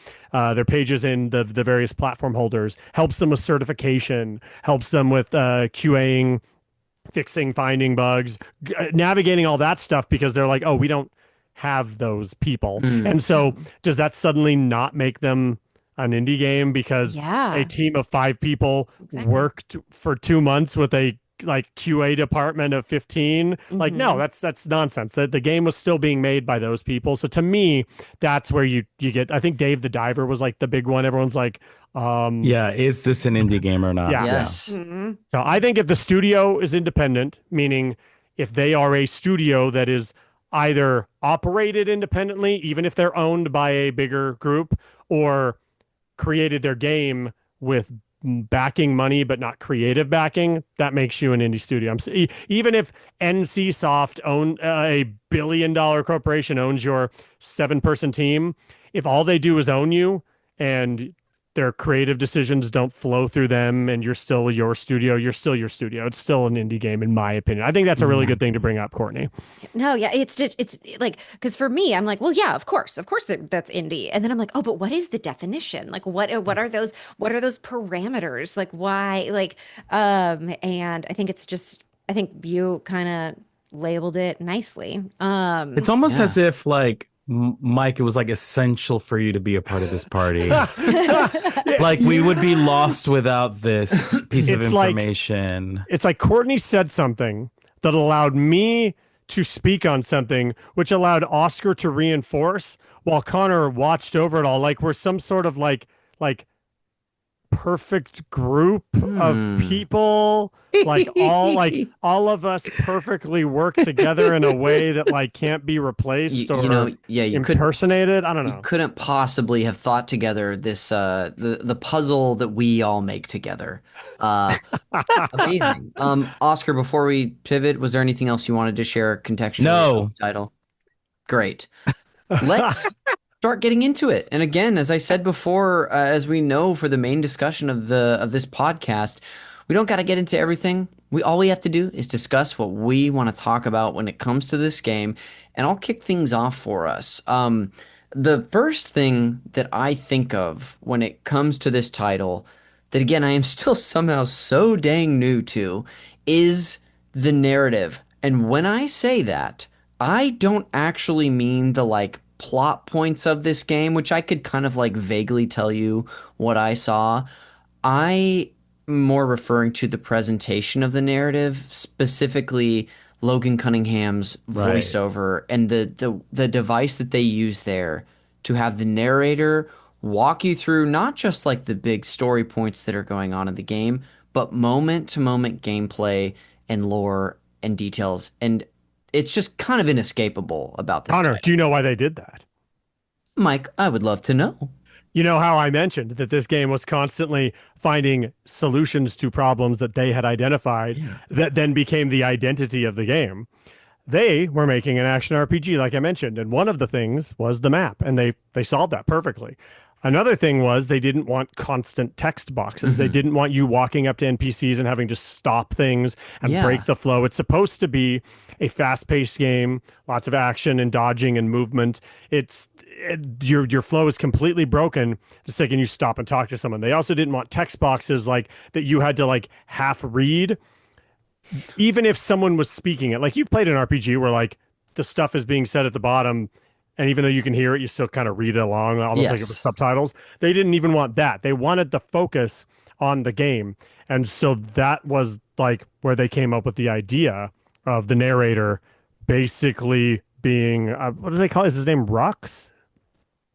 pages in the various platform holders, helps them with certification, helps them with QAing, fixing, finding bugs, navigating all that stuff because they're like, oh, we don't have those people. And so does that suddenly not make them an indie game because a team of 5 people worked for 2 months with a like QA department of 15? Like, no, that's nonsense. The game was still being made by those people. So to me, that's where you get, I think Dave the Diver was like the big one. Everyone's like, yeah, is this an indie game or not? Yeah. Yes. So I think if the studio is independent, meaning if they are a studio that is either operated independently, even if they're owned by a bigger group, or created their game with backing money but not creative backing, that makes you an indie studio. Even if NCSoft a billion-dollar corporation owns your 7-person team, if all they do is own you and their creative decisions don't flow through them and you're still your studio, you're still your studio. It's still an indie game, in my opinion. I think that's a really good thing to bring up, Courtney. No, yeah, it's like, because for me, I'm like, well, yeah, of course that's indie, and then I'm like, oh, but what is the definition? Like, what are those parameters? Like, why? Like, and I think I think you kind of labeled it nicely. It's almost as if like Mike, it was like essential for you to be a part of this party. Like we would be lost without this piece of information. It's like Courtney said something that allowed me to speak on something, which allowed Oscar to reinforce while Connor watched over it all. Like we're some sort of like perfect group of people, like all of us perfectly work together in a way that like can't be replaced or impersonated. I don't know. You couldn't possibly have thought together this the puzzle that we all make together. Amazing. Oscar, before we pivot, was there anything else you wanted to share contextually? No. Title. Great. Let's start getting into it. And again, as I said before, as we know for the main discussion of this podcast, we don't got to get into everything. All we have to do is discuss what we want to talk about when it comes to this game. And I'll kick things off for us. The first thing that I think of when it comes to this title, that again, I am still somehow so dang new to, is the narrative. And when I say that, I don't actually mean the like plot points of this game, which I could kind of like vaguely tell you what I saw. I more referring to the presentation of the narrative, specifically Logan Cunningham's voiceover and the device that they use there to have the narrator walk you through not just like the big story points that are going on in the game, but moment to moment gameplay and lore and details. And it's just kind of inescapable about this. Connor, title. do you know why they did that? Mike, I would love to know. You know how I mentioned that this game was constantly finding solutions to problems that they had identified that then became the identity of the game. They were making an action RPG, like I mentioned, and one of the things was the map, and they solved that perfectly. Another thing was they didn't want constant text boxes. They didn't want you walking up to NPCs and having to stop things and break the flow. It's supposed to be a fast-paced game, lots of action and dodging and movement. Your flow is completely broken the second you stop and talk to someone. They also didn't want text boxes like that you had to like half read. even if someone was speaking it, like you've played an RPG where like the stuff is being said at the bottom, and even though you can hear it, you still kind of read it along, almost like it was Yes. subtitles. They didn't even want that. They wanted the focus on the game. And so that was like where they came up with the idea of the narrator basically being, what do they call it? Is his name Rux?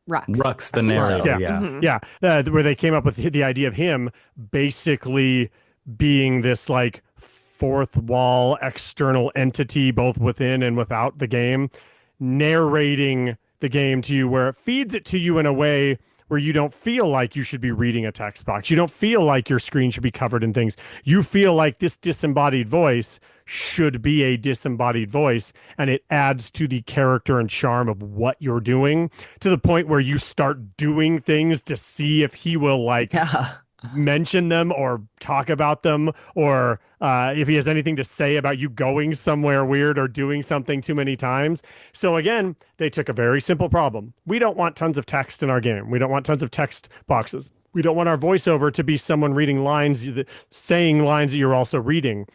Rocks. Rux the Rux, Narrow. yeah. Yeah. Yeah. Where they came up with the idea of him basically being this like fourth wall external entity, both within and without the game, narrating the game to you, where it feeds it to you in a way where you don't feel like you should be reading a text box. You don't feel like your screen should be covered in things. You feel like this disembodied voice should be a disembodied voice, and it adds to the character and charm of what you're doing, to the point where you start doing things to see if he will like Yeah. mention them or talk about them, or if he has anything to say about you going somewhere weird or doing something too many times. So again, they took a very simple problem. We don't want tons of text in our game. We don't want tons of text boxes. We don't want our voiceover to be someone reading lines, saying lines that you're also reading.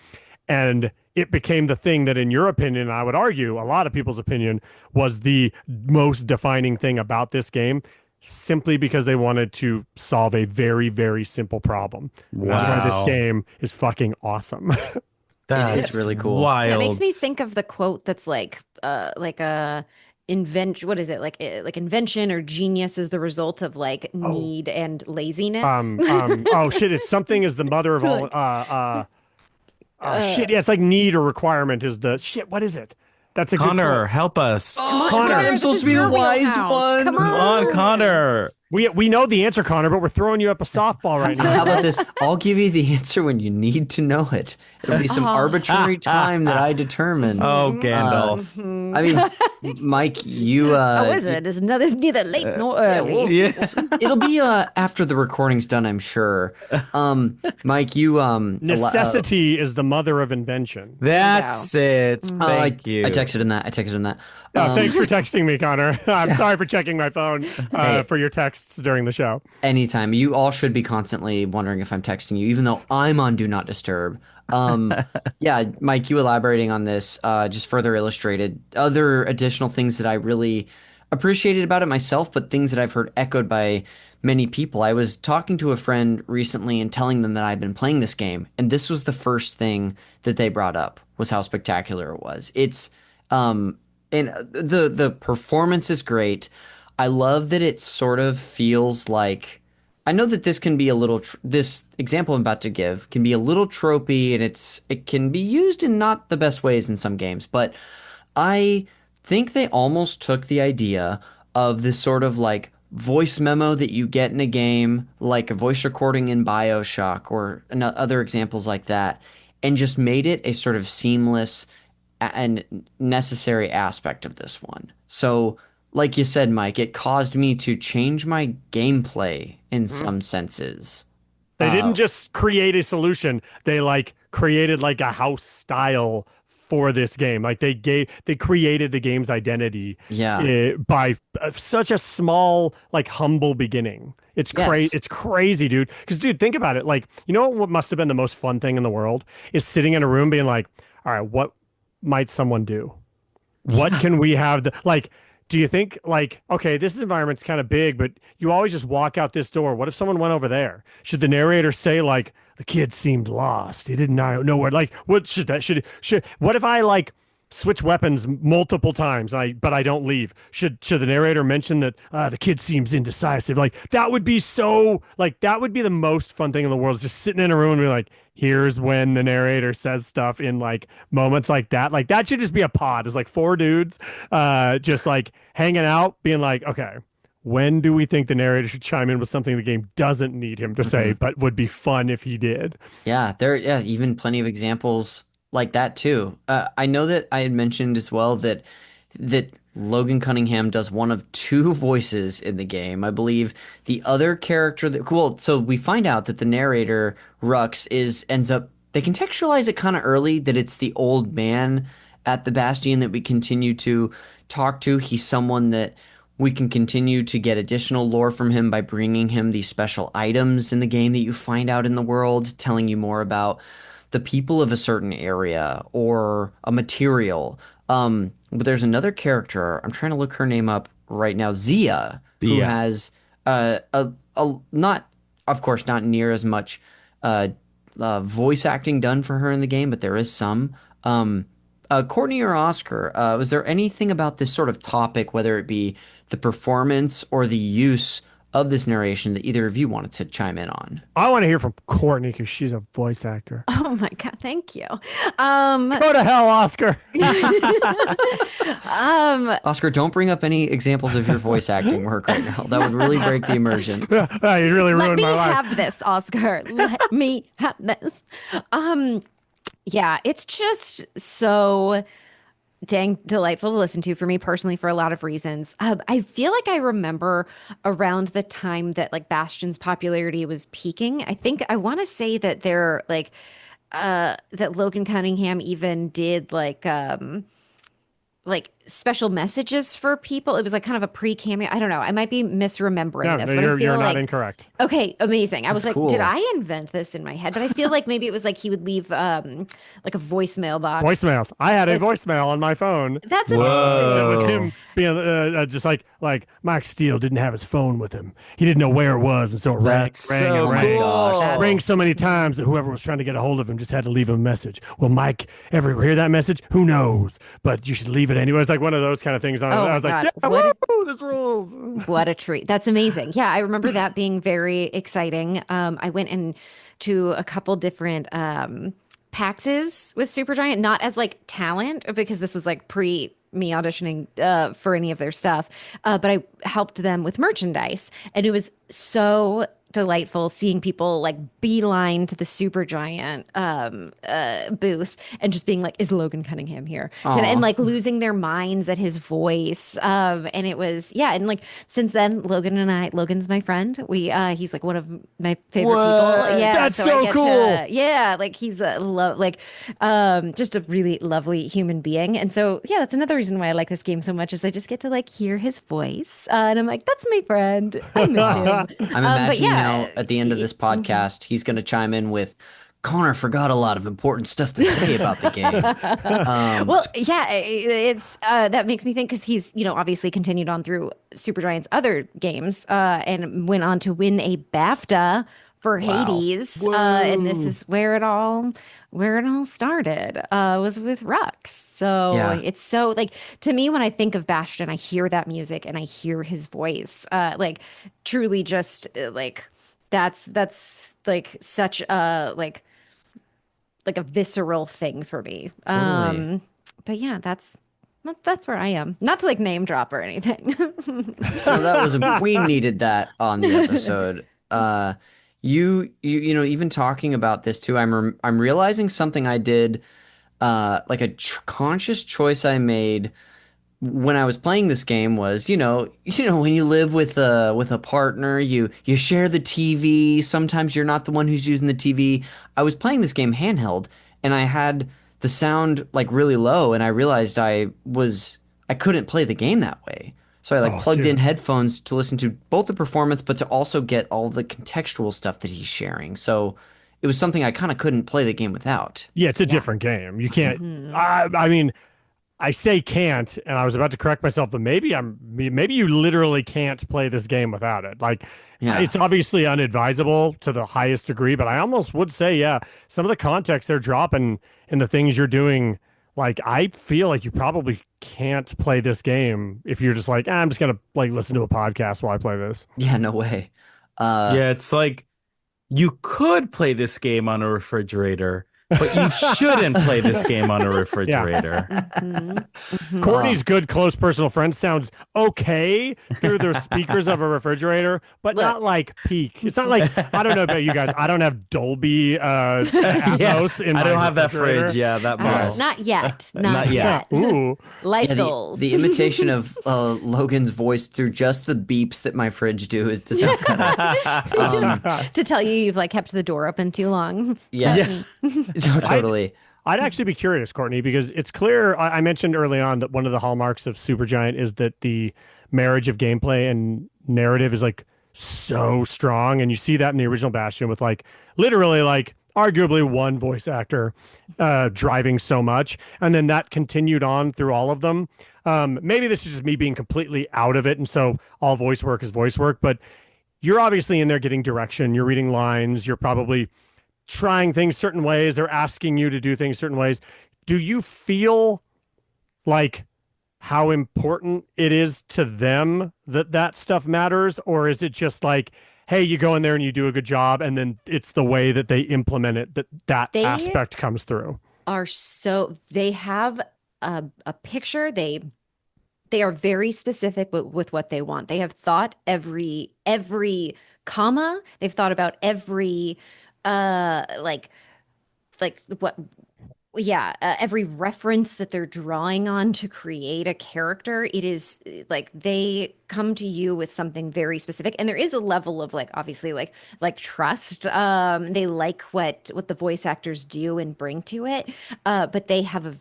And it became the thing that, in your opinion, I would argue, a lot of people's opinion, was the most defining thing about this game, simply because they wanted to solve a very, very simple problem. And that's why Wow. this game is fucking awesome. That's really cool. Wild. That makes me think of the quote that's like a what is it, like invention or genius is the result of like need and laziness. Oh shit! It's something is the mother of all. Shit! Yeah, it's like need or requirement is the shit. What is it? That's a good Connor, quote. help us. Come on, Connor, Connor, I'm this supposed is to be the your wise wheelhouse. one. Come Come on, Connor. We know the answer, Connor, but we're throwing you up a softball right now. How about this? I'll give you the answer when you need to know it. It'll be some arbitrary time that I determine. Oh, Gandalf. I mean, Mike, you. A wizard is neither late nor early. Yeah. It'll be after the recording's done, I'm sure. Mike, you. Necessity is the mother of invention. That's it. Thank you. I texted him that. Oh, thanks for texting me, Connor. I'm sorry for checking my phone Hey. for your texts during the show. Anytime. You all should be constantly wondering if I'm texting you, even though I'm on Do Not Disturb. Yeah, Mike, you elaborating on this just further illustrated other additional things that I really appreciated about it myself, but things that I've heard echoed by many people. I was talking to a friend recently and telling them that I've been playing this game, and this was the first thing that they brought up, was how spectacular it was. It's and the performance is great. I love that it sort of feels like, I know that this can be a little this example I'm about to give can be a little tropey, and it can be used in not the best ways in some games, but I think they almost took the idea of this sort of like voice memo that you get in a game, like a voice recording in BioShock or other examples like that, and just made it a sort of seamless and necessary aspect of this one. So, like you said, Mike, it caused me to change my gameplay in some senses. They didn't just create a solution. They like created like a house style for this game. Like they created the game's identity by such a small, like humble beginning. It's Yes. It's crazy, dude. Because, dude, think about it. Like, you know what must have been the most fun thing in the world is sitting in a room being like, all right, what might someone do? What can we have? Like, do you think like, okay, this environment's kind of big, but you always just walk out this door. What if someone went over there? Should the narrator say like, the kid seemed lost. He didn't know where. Like, what should what if I like switch weapons multiple times, but I don't leave? Should the narrator mention that the kid seems indecisive? Like, that would be so, like, that would be the most fun thing in the world, is just sitting in a room and be like, here's when the narrator says stuff in like moments like that. Like, that should just be a pod. It's like 4 dudes just like hanging out, being like, okay, when do we think the narrator should chime in with something the game doesn't need him to say, but would be fun if he did? Yeah, even plenty of examples like that too. I know that I had mentioned as well that Logan Cunningham does one of 2 voices in the game. I believe the other character so we find out that the narrator Rux ends up, they contextualize it kind of early that it's the old man at the Bastion that we continue to talk to. He's someone that we can continue to get additional lore from him by bringing him these special items in the game that you find out in the world, telling you more about the people of a certain area or a material. But there's another character. I'm trying to look her name up right now. Zia, who Yeah. has a not, of course, not near as much uh, voice acting done for her in the game, but there is some. Courtney or Oscar, was there anything about this sort of topic, whether it be the performance or the use of this narration, that either of you wanted to chime in on? I want to hear from Courtney because she's a voice actor. Oh my God, thank you. Go to hell, Oscar. Oscar, don't bring up any examples of your voice acting work right now. That would really break the immersion. You really Let ruined me my life. have this, Oscar. Let me have this. Yeah, it's just so dang delightful to listen to for me personally for a lot of reasons. I feel like I remember around the time that like Bastion's popularity was peaking. I think I want to say that they're like that Logan Cunningham even did like special messages for people. It was like kind of a pre-cameo. I don't know. I might be misremembering No, this, no, but I feel you're not like incorrect. okay, amazing. I was like, cool. did I invent this in my head? But I feel like maybe it was like he would leave like a voicemail box. Voicemails. I had a voicemail on my phone. That's It amazing. was him being just like Mike Steele didn't have his phone with him. He didn't know where it was, and so it rang, That's rang, so and rang. cool. It rang so many times that whoever was trying to get a hold of him just had to leave him a message. Will Mike ever hear that message? Who knows? But you should leave it anyway. It's like one of those kind of things. I was my like, God. yeah, What woo, this rules. What a treat. That's amazing. Yeah, I remember that being very exciting. I went in to a couple different PAXs with Supergiant, not as like talent, because this was like pre me auditioning for any of their stuff, but I helped them with merchandise. And it was so delightful seeing people like beeline to the Supergiant booth and just being like, is Logan Cunningham here? And like losing their minds at his voice. And it was, yeah. And like since then, Logan's my friend. He's like one of my favorite What? people. Yeah. That's I so get cool. yeah. Like he's a just a really lovely human being. And so, yeah, that's another reason why I like this game so much is I just get to like hear his voice. And I'm like, that's my friend. I miss him. I'm But imagining yeah, now at the end of this podcast, he's going to chime in with, Connor forgot a lot of important stuff to say about the game. well, yeah, it's that makes me think because he's obviously continued on through Supergiant's other games and went on to win a BAFTA for Hades, and this is where it all started was with Rux. So Yeah. it's so like to me when I think of Bastion, I hear that music and I hear his voice, like truly just like that's like such a like a visceral thing for me. Totally. But yeah, that's where I am. Not to like name drop or anything. So that was we needed that on the episode. You know, even talking about this too, I'm realizing something I did, like a conscious choice I made when I was playing this game was, when you live with a partner, you share the TV. Sometimes you're not the one who's using the TV. I was playing this game handheld, and I had the sound like really low, and I realized I couldn't play the game that way. So I like plugged in headphones to listen to both the performance, but to also get all the contextual stuff that he's sharing. So it was something I kind of couldn't play the game without. Yeah, it's a different game. You can't. I mean, I say can't, and I was about to correct myself, but maybe you literally can't play this game without it. Like, Yeah. it's obviously unadvisable to the highest degree, but I almost would say, yeah, some of the context they're dropping in the things you're doing, like, I feel like you probably can't play this game if you're just like, I'm just gonna like listen to a podcast while I play this. Yeah, no way. Yeah, it's like you could play this game on a refrigerator, but you shouldn't play this game on a refrigerator. Courtney's good close personal friend sounds okay through the speakers of a refrigerator, but not like peak. It's not like, I don't know about you guys, I don't have Dolby Atmos in I my don't have that refrigerator. fridge. Yeah, that model. Not yet. Not yet. Ooh. Life Yeah, goals. the imitation of Logan's voice through just the beeps that my fridge do does not cut it. To tell you you've like kept the door open too long. Yes. No, totally. I'd actually be curious, Courtney, because it's clear. I mentioned early on that one of the hallmarks of Supergiant is that the marriage of gameplay and narrative is like so strong, and you see that in the original Bastion with like literally like arguably one voice actor driving so much, and then that continued on through all of them. Maybe this is just me being completely out of it, and so all voice work is voice work. But you're obviously in there getting direction. You're reading lines. You're probably trying things certain ways. They're asking you to do things certain ways. Do you feel like how important it is to them that that stuff matters? Or is it just like, hey, you go in there and you do a good job, and then it's the way that they implement it that They aspect comes through? they have a picture. They are very specific with what they want. They have thought every comma. They've thought about every like what yeah, every reference that they're drawing on to create a character. It is like they come to you with something very specific, and there is a level of like obviously like trust. They like what the voice actors do and bring to it, but they have a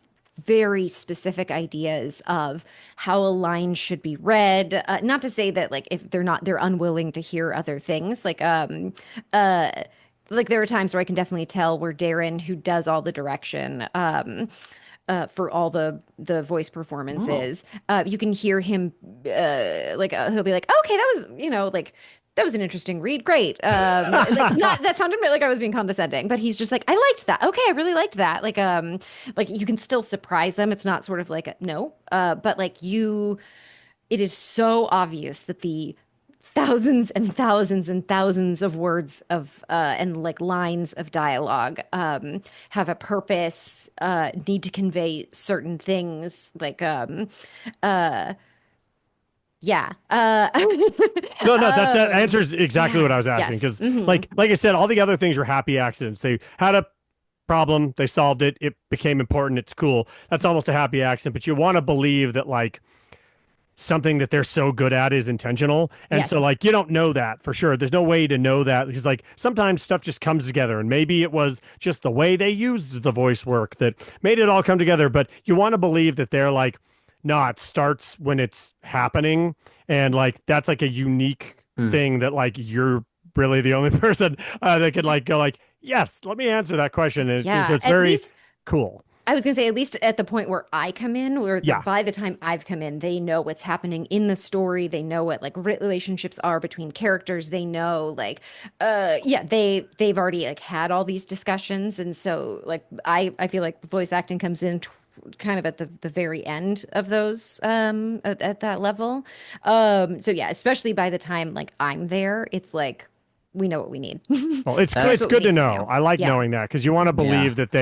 very specific ideas of how a line should be read. Not to say that like if they're unwilling to hear other things. Like there are times where I can definitely tell where Darren, who does all the direction, for all the voice performances, you can hear him, he'll be like, okay, that was, like, that was an interesting read. Great. Like not that sounded like I was being condescending, but he's just like, I liked that. Okay, I really liked that. Like you can still surprise them. It's not sort of like no, but it is so obvious that the thousands and thousands and thousands of words of and like lines of dialogue have a purpose, need to convey certain things, yeah. No, that answers exactly what I was asking. Yes. Because, like I said, all the other things were happy accidents. They had a problem, they solved it, it became important, it's cool. That's almost a happy accident. But you want to believe that, like, something that they're so good at is intentional. And Yes. so, like, you don't know that for sure. There's no way to know that because, like, sometimes stuff just comes together. And maybe it was just the way they used the voice work that made it all come together. But you want to believe that they're like, no, it starts when it's happening. And like, that's like a unique thing that like, you're really the only person that could like go like, yes, let me answer that question. And Yeah, it's at very least cool. I was gonna say, at least at the point where I come in, where Yeah. by the time I've come in, they know what's happening in the story. They know what like relationships are between characters. They know they've already like had all these discussions, and so like I feel like voice acting comes in kind of at the very end of those at that level. So yeah, especially by the time like I'm there, it's like we know what we need. Well, it's That's what good we to need know. do. I like Yeah. knowing that because you want to believe that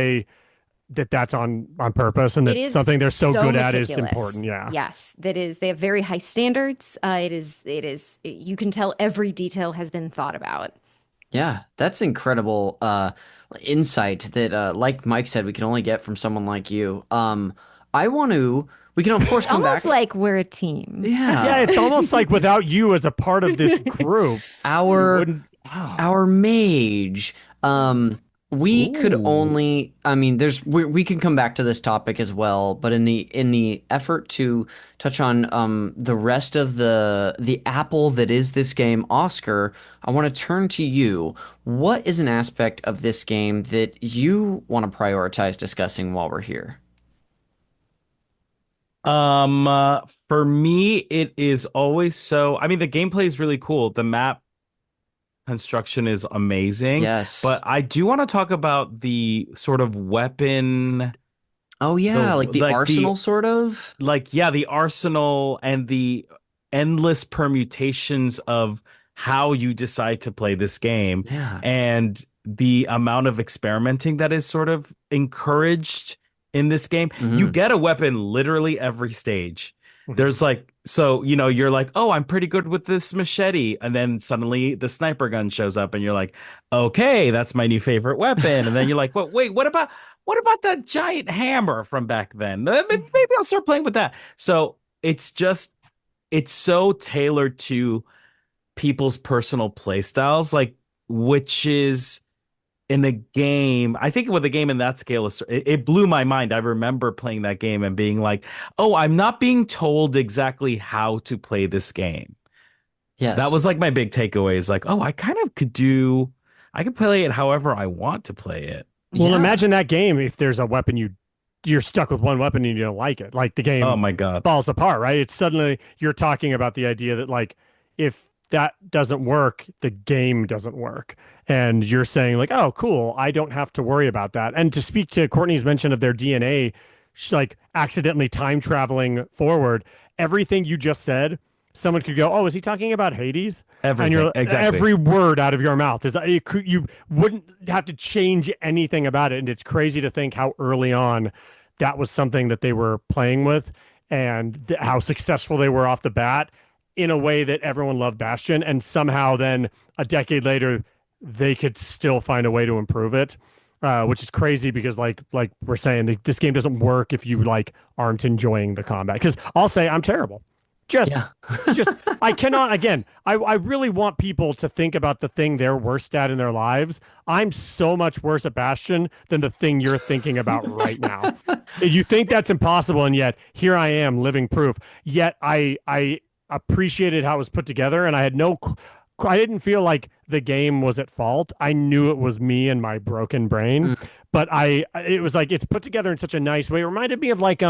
that's on purpose and It that is something they're so good at is meticulous. important. Yeah. Yes, that is. They have very high standards. It is. You can tell every detail has been thought about. Yeah, that's incredible insight that, like Mike said, we can only get from someone like you. We can of course come Almost back. like we're a team. Yeah, it's almost like without you as a part of this group, our wouldn't. our mage. We could only. I mean, we can come back to this topic as well, but in the effort to touch on the rest of the apple that is this game, Oscar, I want to turn to you. What is an aspect of this game that you want to prioritize discussing while we're here? For me, it is always so. I mean, the gameplay is really cool. The map construction is amazing. Yes. But I do want to talk about the sort of weapon, Oh yeah, like the arsenal sort of. the arsenal and the endless permutations of how you decide to play this game. Yeah. And the amount of experimenting that is sort of encouraged in this game. You get a weapon literally every stage. There's you're like, oh, I'm pretty good with this machete. And then suddenly the sniper gun shows up and you're like, okay, that's my new favorite weapon. And then you're like, well, wait, what about that giant hammer from back then? Maybe I'll start playing with that. So it's so tailored to people's personal play styles, like, which is in a game, I think with a game in that scale, it blew my mind. I remember playing that game and being like, oh, I'm not being told exactly how to play this game. Yes. That was like my big takeaway is like, oh, I kind of could do, I can play it however I want to play it. Well, Yeah. imagine that game if there's a weapon you're stuck with one weapon and you don't like it. Like the Oh game my God. falls apart, right? It's suddenly you're talking about the idea that like if that doesn't work, the game doesn't work. And you're saying like, "Oh, cool. I don't have to worry about that." And to speak to Courtney's mention of their DNA, like accidentally time traveling forward, everything you just said, someone could go, "Oh, is he talking about Hades?" And Everything. you're Exactly. every word out of your mouth is you wouldn't have to change anything about it. And it's crazy to think how early on that was something that they were playing with, and how successful they were off the bat in a way that everyone loved Bastion, and somehow then a decade later they could still find a way to improve it. Which is crazy because like we're saying, this game doesn't work if you like aren't enjoying the combat. Because I'll say I'm terrible. Just Yeah. just I cannot again. I really want people to think about the thing they're worst at in their lives. I'm so much worse at Bastion than the thing you're thinking about right now. You think that's impossible, and yet here I am living proof. Yet I appreciated how it was put together, and I didn't feel like the game was at fault. I knew it was me and my broken brain, Mm. but it was like it's put together in such a nice way. It reminded me of like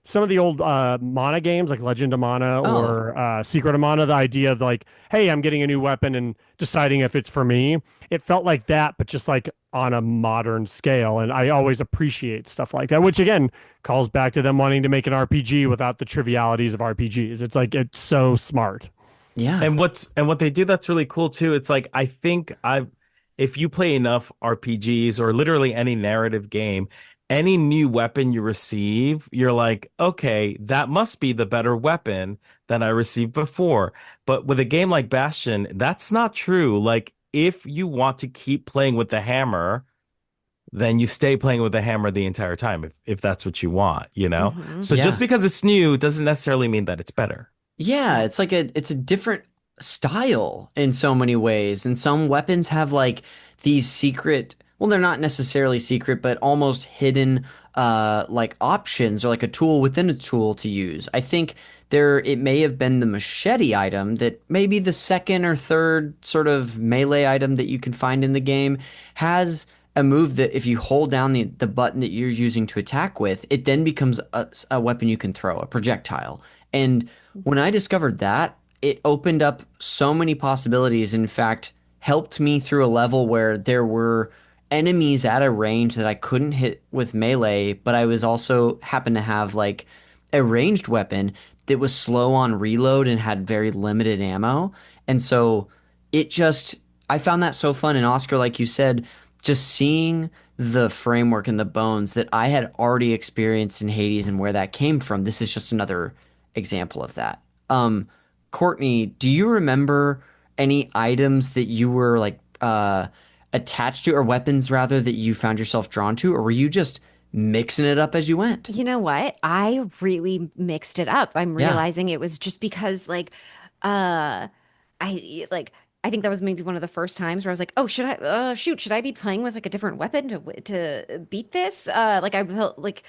some of the old Mana games, like Legend of Mana Oh, or Secret of Mana. The idea of like, hey, I'm getting a new weapon and deciding if it's for me. It felt like that, but just like on a modern scale. And I always appreciate stuff like that, which again calls back to them wanting to make an RPG without the trivialities of RPGs. It's like it's so smart. yeah. And what they do that's really cool too, it's like I think I've if you play enough RPGs or literally any narrative game, any new weapon you receive, you're like, okay, that must be the better weapon than I received before. But with a game like Bastion, that's not true. Like if you want to keep playing with the hammer, then you stay playing with the hammer the entire time if that's what you want, you know? Hmm. So just Yeah. because it's new doesn't necessarily mean that it's better. Yeah, it's like it's a different style in so many ways. And some weapons have like these secret, well, they're not necessarily secret, but almost hidden like options or like a tool within a tool to use. I think it may have been the machete item that maybe the second or third sort of melee item that you can find in the game has a move that if you hold down the button that you're using to attack with, it then becomes a weapon you can throw, a projectile. And when I discovered that, it opened up so many possibilities. In fact, helped me through a level where there were enemies at a range that I couldn't hit with melee, but I was also happened to have like a ranged weapon that was slow on reload and had very limited ammo. And so it just, I found that so fun. And Oscar, like you said, just seeing the framework and the bones that I had already experienced in Hades and where that came from, this is just another example of that. Courtney, do you remember any items that you were like attached to, or weapons rather, that you found yourself drawn to, or were you just mixing it up as you went? You know what? I really mixed it up. I'm Yeah. realizing it was just because uh I think that was maybe one of the first times where I was like, oh, should I be playing with like a different weapon to beat this? Like I felt like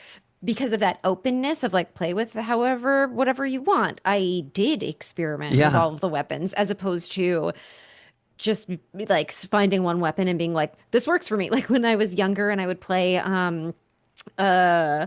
because of that openness of like play with however whatever you want. I did experiment with Yeah. all of the weapons as opposed to just like finding one weapon and being like, this works for me. Like when I was younger and I would play uh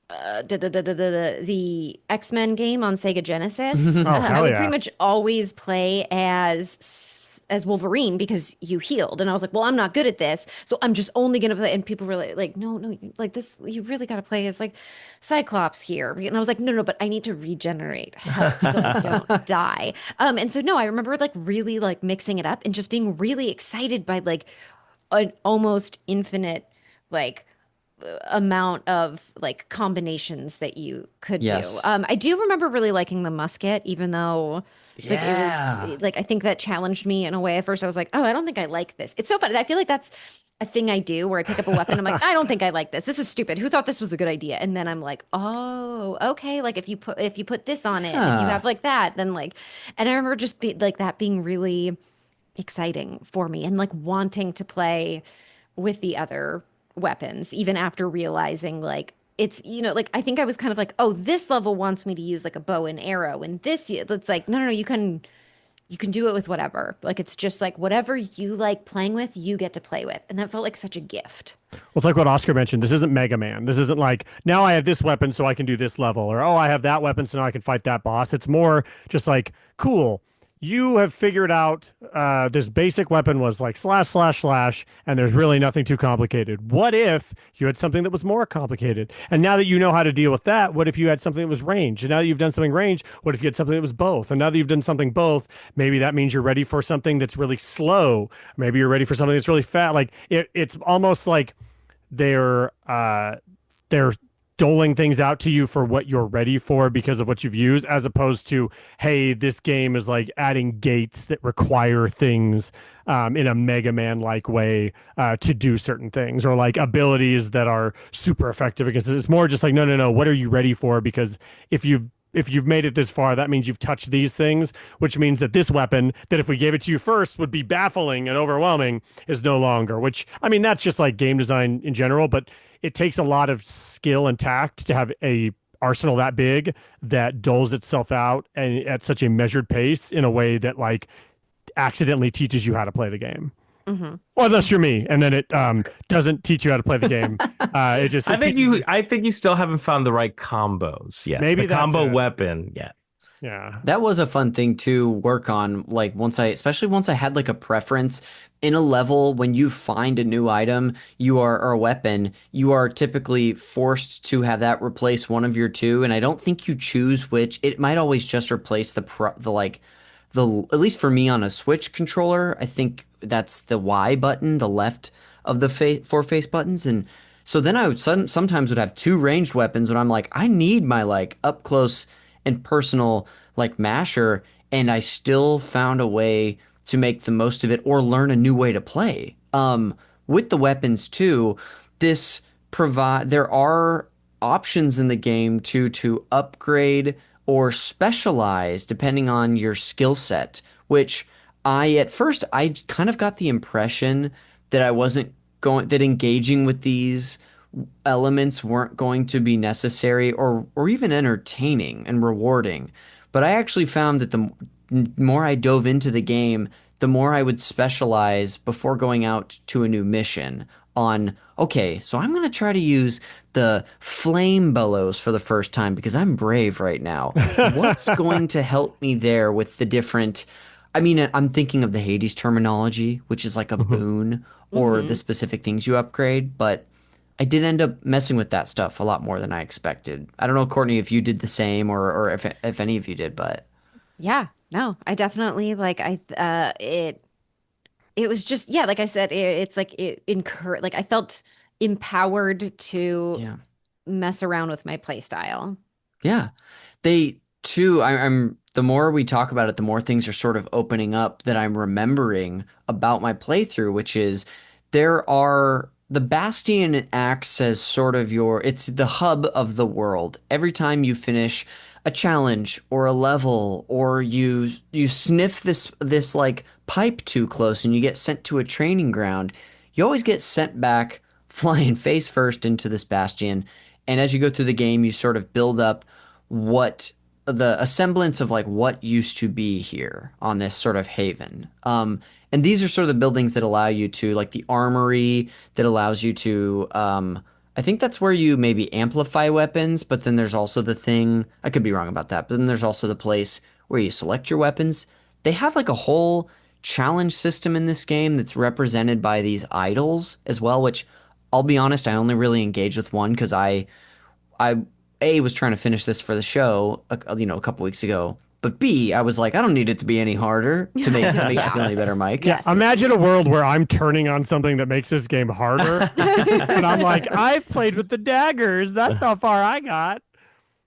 the X-Men game on Sega Genesis. Oh I hell would pretty yeah! much always play as Wolverine because you healed, and I was like, well, I'm not good at this, so I'm just only gonna play. And people were like, no, no, like this, you really got to play as like Cyclops here. And I was like, no, no, but I need to regenerate health so I don't die. And so no, I remember like really like mixing it up and just being really excited by like an almost infinite like amount of like combinations that you could do. Yes. I do remember really liking the musket, even though like it Yeah. was like I think that challenged me in a way. At first, I was like, oh, I don't think I like this. It's so funny. I feel like that's a thing I do where I pick up a weapon. I'm like, I don't think I like this. This is stupid. Who thought this was a good idea? And then I'm like, oh, okay. Like if you put this on it, and if you Huh. have like that, then like, and I remember just like that being really exciting for me and like wanting to play with the other weapons, even after realizing like it's, like I think I was kind of like, oh, this level wants me to use like a bow and arrow, and this it's like, no, no, no, you can do it with whatever. Like it's just like whatever you like playing with, you get to play with. And that felt like such a gift. Well, it's like what Oscar mentioned. This isn't Mega Man. This isn't like, now I have this weapon so I can do this level, or oh, I have that weapon so now I can fight that boss. It's more just like, cool. You have figured out this basic weapon was like slash, slash, slash, and there's really nothing too complicated. What if you had something that was more complicated? And now that you know how to deal with that, what if you had something that was range? And now that you've done something range, what if you had something that was both? And now that you've done something both, maybe that means you're ready for something that's really slow. Maybe you're ready for something that's really fast. Like it's almost like they're doling things out to you for what you're ready for because of what you've used, as opposed to, hey, this game is like adding gates that require things in a Mega Man like way to do certain things, or like abilities that are super effective against it. It's more just like, no, what are you ready for? Because if you've made it this far, that means you've touched these things, which means that this weapon, that if we gave it to you first would be baffling and overwhelming, is no longer. Which, I mean, that's just like game design in general, but it takes a lot of skill and tact to have a arsenal that big that doles itself out and at such a measured pace in a way that like accidentally teaches you how to play the game. Mm-hmm. Well, unless you're me, and then it doesn't teach you how to play the game. I think you still haven't found the right combos yet. Maybe the that's combo it. weapon yet. Yeah. That was a fun thing to work on. Like especially once I had like a preference in a level, when you find a new item, or a weapon, you are typically forced to have that replace one of your two. And I don't think you choose which. It might always just replace at least for me on a Switch controller, I think that's the Y button, the left of the four face buttons. And so then I would sometimes would have two ranged weapons when I'm like, I need my like up close and personal like masher, and I still found a way to make the most of it or learn a new way to play. With the weapons too, there are options in the game to upgrade or specialize depending on your skill set, which at first I kind of got the impression that that engaging with these elements weren't going to be necessary or even entertaining and rewarding. But I actually found that the more I dove into the game, the more I would specialize before going out to a new mission on, okay, so I'm going to try to use the flame bellows for the first time because I'm brave right now. What's going to help me there with the different... I mean, I'm thinking of the Hades terminology, which is like a boon or the specific things you upgrade, but I did end up messing with that stuff a lot more than I expected. I don't know, Courtney, if you did the same or if any of you did, but Yeah, no, I definitely it was just, yeah, like I said, it's like like I felt empowered to yeah. mess around with my play style. Yeah. They too, I'm the more we talk about it, the more things are sort of opening up that I'm remembering about my playthrough, which is the Bastion acts as sort of it's the hub of the world. Every time you finish a challenge or a level, or you sniff this like pipe too close and you get sent to a training ground, you always get sent back flying face first into this Bastion. And as you go through the game, you sort of build up a semblance of like what used to be here on this sort of haven. And these are sort of the buildings that allow you to, like the armory that allows you to, I think that's where you maybe amplify weapons, but then there's also the thing, I could be wrong about that, but then there's also the place where you select your weapons. They have like a whole challenge system in this game that's represented by these idols as well, which I'll be honest, I only really engaged with one because I was trying to finish this for the show, a couple weeks ago. But B, I was like, I don't need it to be any harder to make you feel any better, Mike. Yeah, imagine a world where I'm turning on something that makes this game harder. And I'm like, I've played with the daggers. That's how far I got.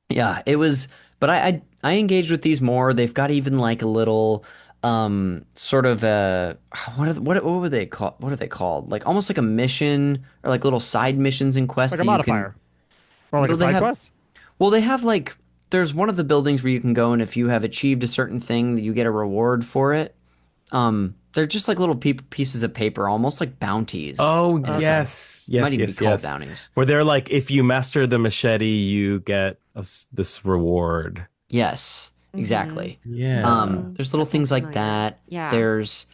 Yeah, it was, but I engaged with these more. They've got even like a little sort of a what were they called? What are they called? Like almost like a mission or like little side missions and quests. Like a modifier. Or like a side quest? Well, they have like, there's one of the buildings where you can go, and if you have achieved a certain thing, you get a reward for it. They're just like little pieces of paper, almost like bounties. Oh, yes. Might even be called bounties. Where they're like, if you master the machete, you get this reward. Yes. exactly. Yeah. There's little That sounds things like familiar. that. Yeah. There's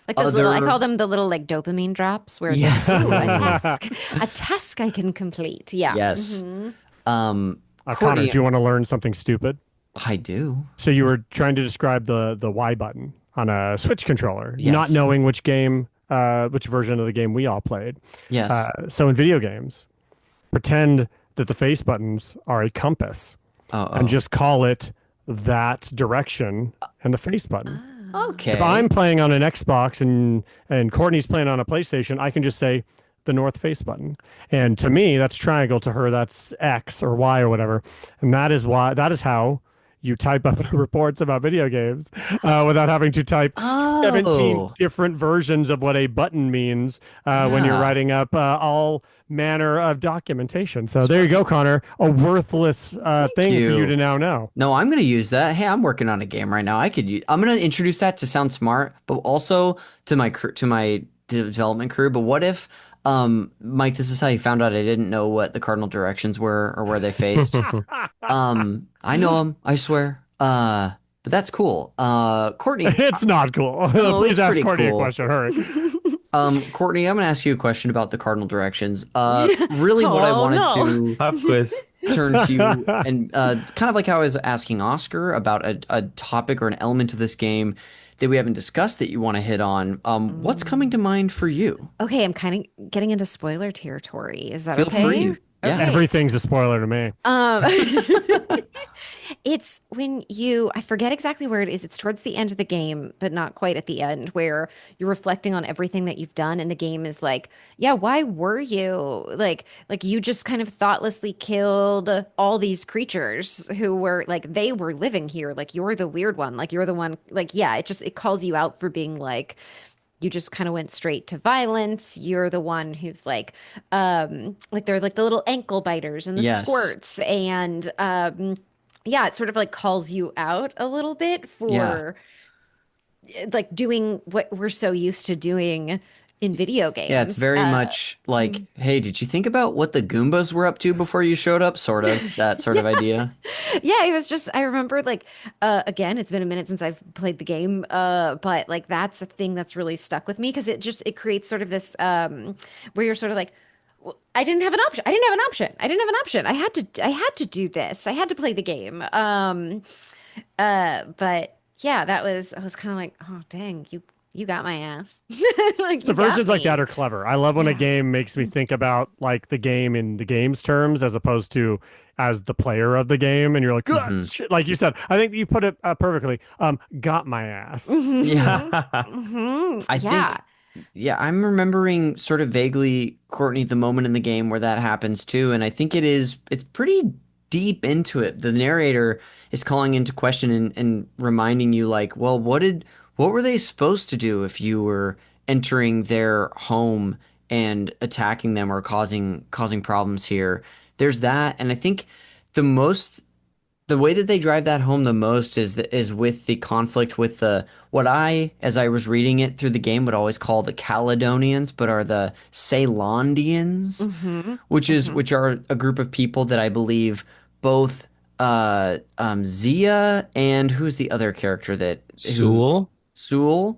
Like those little, I other call them the little like dopamine drops where it's like, ooh, a task I can complete. Yeah. yes. Connor, Courtney, do you want to learn something stupid? I do. So you were trying to describe the Y button on a Switch controller, not Yes. knowing which version of the game we all played. Yes. So in video games, pretend that the face buttons are a compass and Oh. just call it that direction and the face button. Okay. If I'm playing on an Xbox and Courtney's playing on a PlayStation, I can just say the north face button. And to me, that's triangle. To her, that's X or Y or whatever. And that is how you type up reports about video games without having to type 17 Oh. different versions of what a button means when you're Yeah. writing up all manner of documentation. So there you go, Connor. A worthless thing for you. you to now know. No, I'm gonna use that. Hey, I'm working on a game right now. I'm gonna introduce that to sound smart, but also to my development crew. But what if, Mike, this is how you found out I didn't know what the cardinal directions were or where they faced. I know them, I swear. But that's cool. Courtney, It's not cool. No, Please it's ask pretty Courtney a cool. question. Hurry. Courtney, I'm gonna ask you a question about the cardinal directions. Really, what I Oh, wanted no. to Pop quiz. turn to you and kind of like how I was asking Oscar about a topic or an element of this game that we haven't discussed that you want to hit on. What's coming to mind for you? Okay, I'm kind of getting into spoiler territory. Is that Feel okay? free. Yeah. Everything's a spoiler to me. It's when I forget exactly where it is. It's towards the end of the game, but not quite at the end, where you're reflecting on everything that you've done. And the game is like, yeah, why were you like you just kind of thoughtlessly killed all these creatures who were like, they were living here. Like, you're the weird one. Like, you're the one, like, yeah, it calls you out for being you just kind of went straight to violence. You're the one who's like they're like the little ankle biters and the Yes. squirts. And, yeah, it sort of like calls you out a little bit for like doing what we're so used to doing in video games. Yeah, it's very much like, hey, did you think about what the Goombas were up to before you showed up? Sort of that sort of idea. Yeah, it was just, I remember again, it's been a minute since I've played the game, but like that's a thing that's really stuck with me because it creates sort of this where you're sort of like, well, I didn't have an option. I didn't have an option. I didn't have an option. I had to do this. I had to play the game. But yeah, I was kind of like, oh dang, you got my ass. Like, The you got versions like me. that are clever. I love when a game makes me think about like the game in the game's terms as opposed to as the player of the game. And you're like, "Ugh, shit," like you said, I think you put it perfectly. Got my ass. Yeah. I Yeah. think, yeah, I'm remembering sort of vaguely, Courtney, the moment in the game where that happens too. And I think it's pretty deep into it. The narrator is calling into question and reminding you like, well, what were they supposed to do if you were entering their home and attacking them or causing problems here? There's that. And I think the way that they drive that home the most is with the conflict with what I, as I was reading it through the game, would always call the Caledonians, but are the Ceylondians, which are a group of people that I believe both Zia and who's the other character Sewell? Sewell,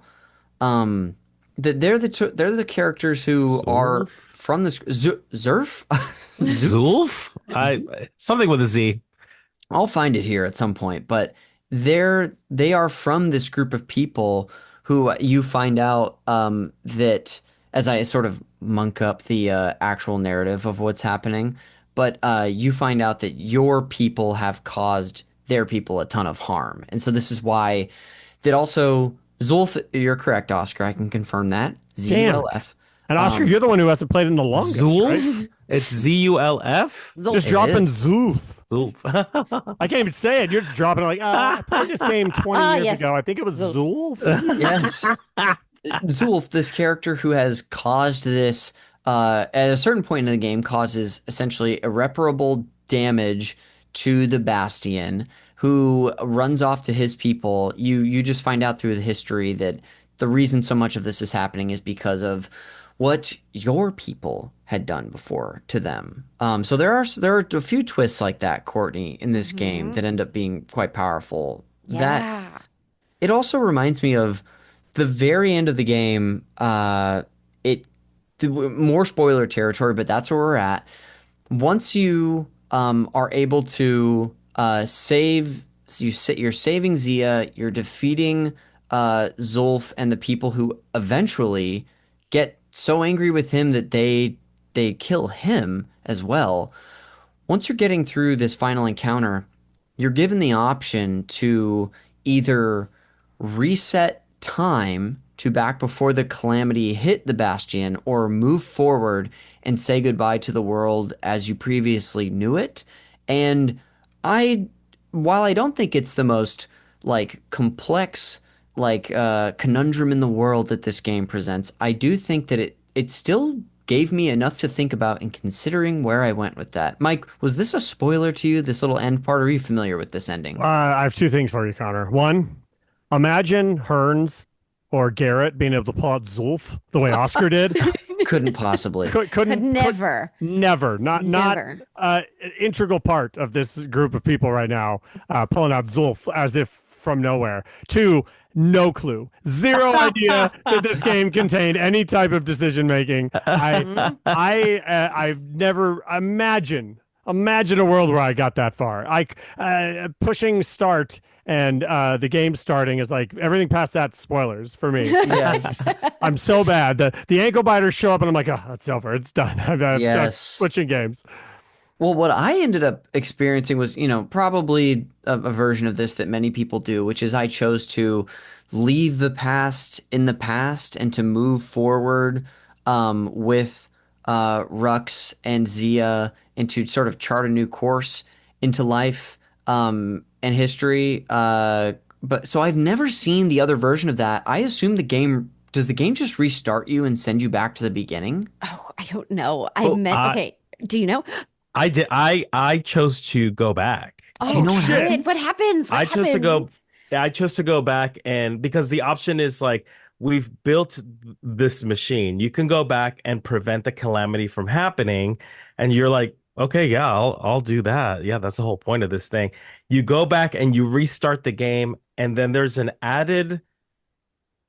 that they're the characters who are from this Zerf. Zulf? Something with a Z. I'll find it here at some point, but they are from this group of people who you find out that as I sort of monk up the actual narrative of what's happening, but you find out that your people have caused their people a ton of harm, and so this is why that also Zulf. You're correct, Oscar. I can confirm that. ZULF. And Oscar, you're the one who hasn't played in the longest, Zulf? right? It's Zulf? Zolf. Just It dropping is. Zulf. Zulf. I can't even say it. You're just dropping it like, I played this game 20 years yes. ago. I think it was Zulf. Yes. Zulf, this character who has caused this, at a certain point in the game, causes essentially irreparable damage to the Bastion, who runs off to his people. You just find out through the history that the reason so much of this is happening is because of what your people had done before to them. So there are a few twists like that, Courtney, in this game that end up being quite powerful. that Yeah. it also reminds me of the very end of the game. It more spoiler territory, but that's where we're at. Once you are able to save, so you're saving Zia, you're defeating Zulf and the people who eventually get so angry with him that they kill him as well. Once you're getting through this final encounter, you're given the option to either reset time to back before the calamity hit the Bastion or move forward and say goodbye to the world as you previously knew it. And I, while I don't think it's the most like complex conundrum in the world that this game presents, I do think that it still gave me enough to think about in considering where I went with that. Mike, was this a spoiler to you, this little end part? Or are you familiar with this ending? I have two things for you, Connor. One, imagine Hearns or Garrett being able to pull out Zulf the way Oscar did. Couldn't possibly. Could never. Never. Not integral part of this group of people right now, pulling out Zulf as if from nowhere. Two, no clue. Zero idea that this game contained any type of decision making. I've never imagine a world where I got that far. Pushing start and the game starting is like everything past that spoilers for me. Yes. I'm so bad. The ankle biters show up and I'm like, oh, it's over. It's done. I'm Yes. switching games. Well, what I ended up experiencing was, probably a version of this that many people do, which is I chose to leave the past in the past and to move forward with Rux and Zia and to sort of chart a new course into life and history. But so I've never seen the other version of that. I assume does the game just restart you and send you back to the beginning? Oh, I don't know. Okay. Do you know? I did. I chose to go back. Oh, you know what shit. happens? What happens? I chose to go back, and because the option is like we've built this machine, you can go back and prevent the calamity from happening, and you're like, okay, yeah, I'll do that. Yeah, that's the whole point of this thing. You go back and you restart the game, and then there's an added.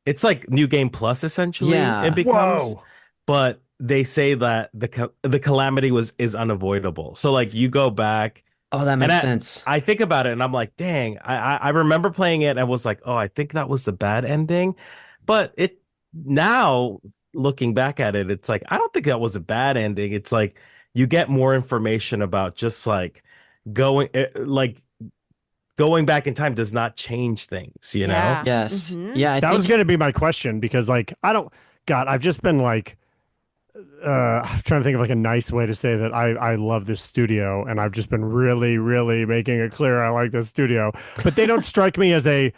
It's like New Game Plus essentially. Yeah. It becomes, Whoa. but they say that the calamity is unavoidable. So like you go back. Oh, that makes And sense. I think about it and I'm like, dang, I remember playing it and was like, oh, I think that was the bad ending. But it now looking back at it, it's like, I don't think that was a bad ending. It's like you get more information about just going like going back in time does not change things, you know? Yeah. Yes. Mhm. Yeah, I That think was going to be my question because, I've just been like, I'm trying to think of like a nice way to say that I love this studio and I've just been really, really making it clear I like this studio. But they don't strike me as a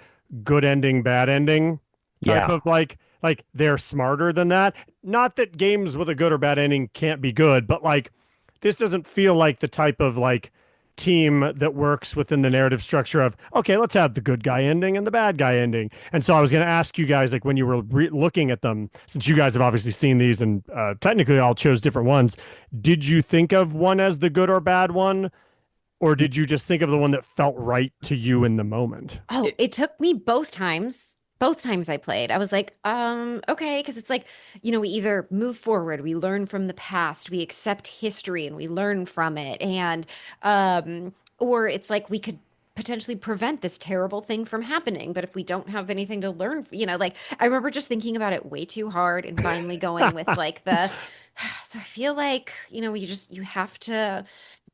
good ending, bad ending type Yeah. of like they're smarter than that. Not that games with a good or bad ending can't be good, but like this doesn't feel like the type of like team that works within the narrative structure of, okay, let's have the good guy ending and the bad guy ending. And so I was going to ask you guys, like when you were looking at them, since you guys have obviously seen these and technically all chose different ones, did you think of one as the good or bad one? Or did you just think of the one that felt right to you in the moment? Oh, it took me both times. Both times I played, I was like, okay, because it's like, we either move forward, we learn from the past, we accept history and we learn from it, and or it's like we could potentially prevent this terrible thing from happening. But if we don't have anything to learn, like I remember just thinking about it way too hard and finally going with like I feel like, you have to.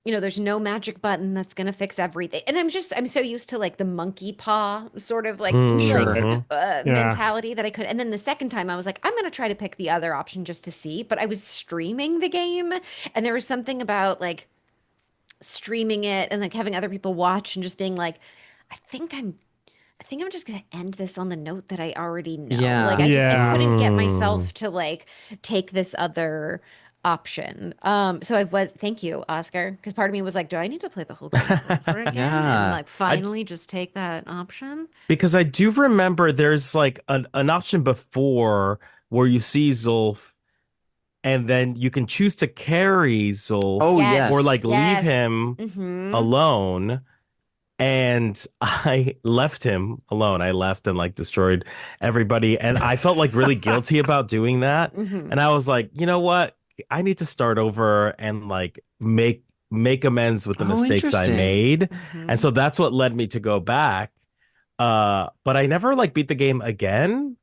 There's no magic button that's going to fix everything. And I'm so used to like the monkey paw sort of like, Sure. mentality that I could. And then the second time I was like, I'm going to try to pick the other option just to see. But I was streaming the game and there was something about like streaming it and like having other people watch and just being like, I think I'm just going to end this on the note that I already know. Yeah. Like I couldn't get Hmm. myself to like take this other option. Thank you, Oscar, because part of me was like, do I need to play the whole game over again? Yeah. And like finally just take that option. Because I do remember there's like an option before where you see Zulf and then you can choose to carry Zulf Oh, Yes. yes. or like Yes. leave him Mm-hmm. alone. and I left him alone. I left and like destroyed everybody. And I felt like really guilty about doing that. Mhm. And I was like, you know what? I need to start over and like make amends with the Oh, mistakes I interesting. made. And Mhm. so that's what led me to go back. But I never like beat the game again.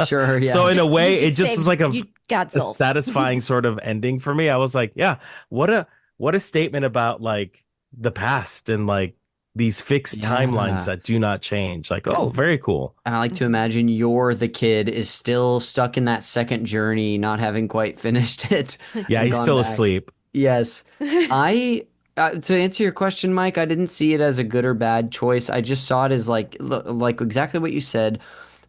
Sure, So yeah. in a You way, it just just was saved, like you got a sold. satisfying sort of ending for me. I was like, yeah, what a statement about like the past and like these fixed timelines Yeah. that do not change. Like, oh, And very cool. and I like to Mhm. imagine you're the kid is still stuck in that second journey, not having quite finished it Yeah, and he's gone still back. asleep. Yes. I to answer your question, Mike, I didn't see it as a good or bad choice. I just saw it as like exactly what you said.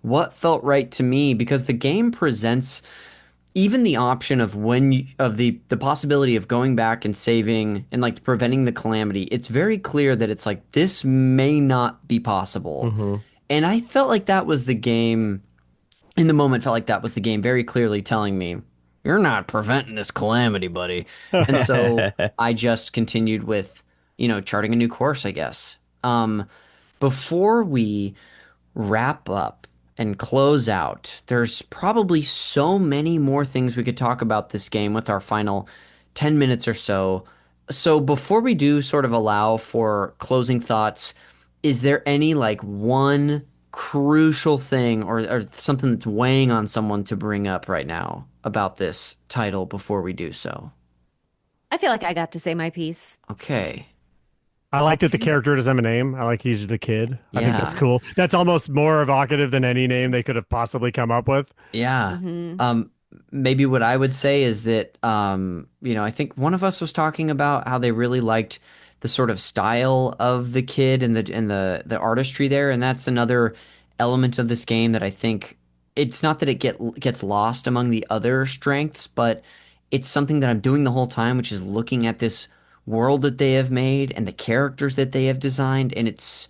What felt right to me because the game presents even the option of of the possibility of going back and saving and like preventing the calamity. It's very clear that it's like this may not be possible. Hmm. And I felt like that was the game in the moment felt like that was the game very clearly telling me, you're not preventing this calamity, buddy. And so I just continued with, charting a new course, I guess. Before we wrap up and close out, there's probably so many more things we could talk about this game with our final 10 minutes or so. So before we do sort of allow for closing thoughts, is there any like one crucial thing or something that's weighing on someone to bring up right now about this title before we do so? I feel like I got to say my piece. Okay. I like that the Okay. character doesn't have a name. I like he's the kid. I think that's Yeah. cool. That's almost more evocative than any name they could have possibly come up with. Yeah. Hmm. Maybe what I would say is that, I think one of us was talking about how they really liked the sort of style of the kid and the artistry there, and that's another element of this game that I think it's not that it gets lost among the other strengths, but it's something that I'm doing the whole time, which is looking at this world that they have made and the characters that they have designed, and it's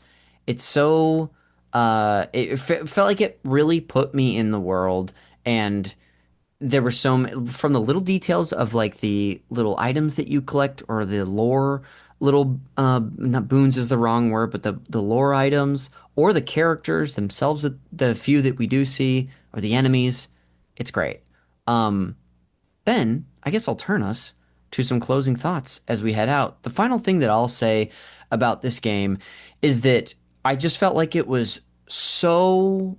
so felt like it really put me in the world and there were from the little details of like the little items that you collect or the lore little not boons is the wrong word but the lore items or the characters themselves the few that we do see or the enemies it's great. um then I guess I'll turn us to some closing thoughts as we head out. The final thing that I'll say about this game is that I just felt like it was so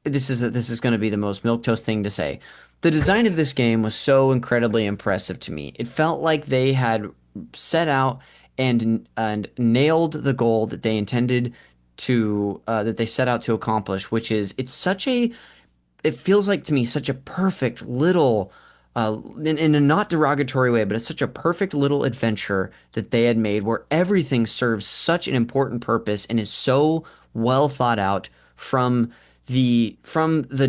this is going to be the most milquetoast thing to say. The design of this game was so incredibly impressive to me. It felt like they had set out and nailed the goal that they intended to that they set out to accomplish, which is it feels like to me such a perfect little in a not derogatory way, but it's such a perfect little adventure that they had made where everything serves such an important purpose and is so well thought out from the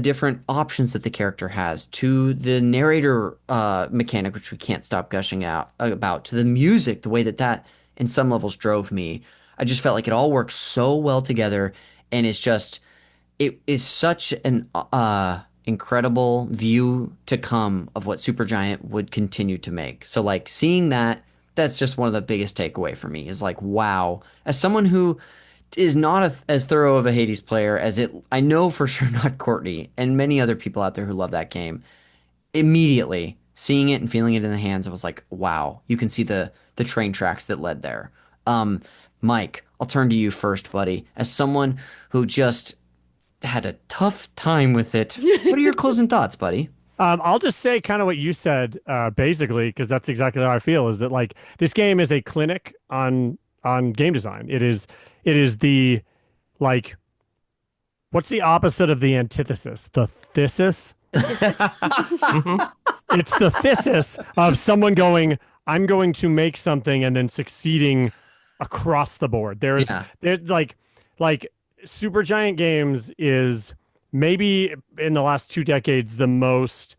different options that the character has to the narrator mechanic, which we can't stop gushing out about, to the music, the way that in some levels drove me. I just felt like it all works so well together, and it is such an incredible view to come of what Supergiant would continue to make. So like seeing that's just one of the biggest takeaway for me is like, wow, as someone who is not as thorough of a Hades player as I know for sure not Courtney and many other people out there who love that game. Immediately seeing it and feeling it in the hands, I was like, wow, you can see the train tracks that led there. Mike, I'll turn to you first, buddy. As someone who just had a tough time with it. What are your closing thoughts, buddy? I'll just say kind of what you said, basically, because that's exactly how I feel. Is that like this game is a clinic on game design. It is the like what's the opposite of the antithesis? The thesis. This is Hmm. It's the thesis of someone going, I'm going to make something and then succeeding across the board. Yeah. There's like Supergiant Games is maybe in the last 2 decades the most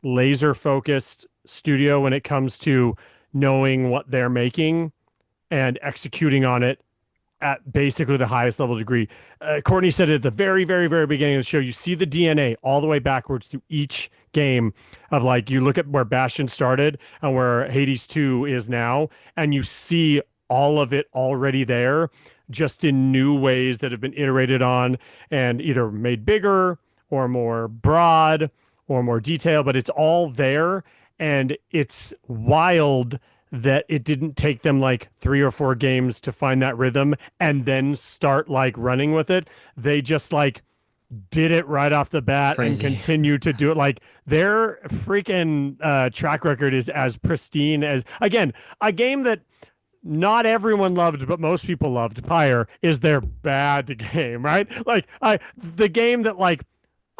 laser focused studio when it comes to knowing what they're making and executing on it at basically the highest level degree. Courtney said it at the very, very, very beginning of the show. You see the DNA all the way backwards through each game of like, you look at where Bastion started and where Hades 2 is now, and you see all of it already there. just in new ways that have been iterated on and either made bigger or more broad or more detailed, but it's all there. And it's wild that it didn't take them like 3 or 4 games to find that rhythm and then start like running with it. They just like did it right off the bat and Crazy. continue to do it. Like their freaking track record is as pristine as, again, a game that not everyone loved, but most people loved, Pyre, is their bad game, right? Like the game that like,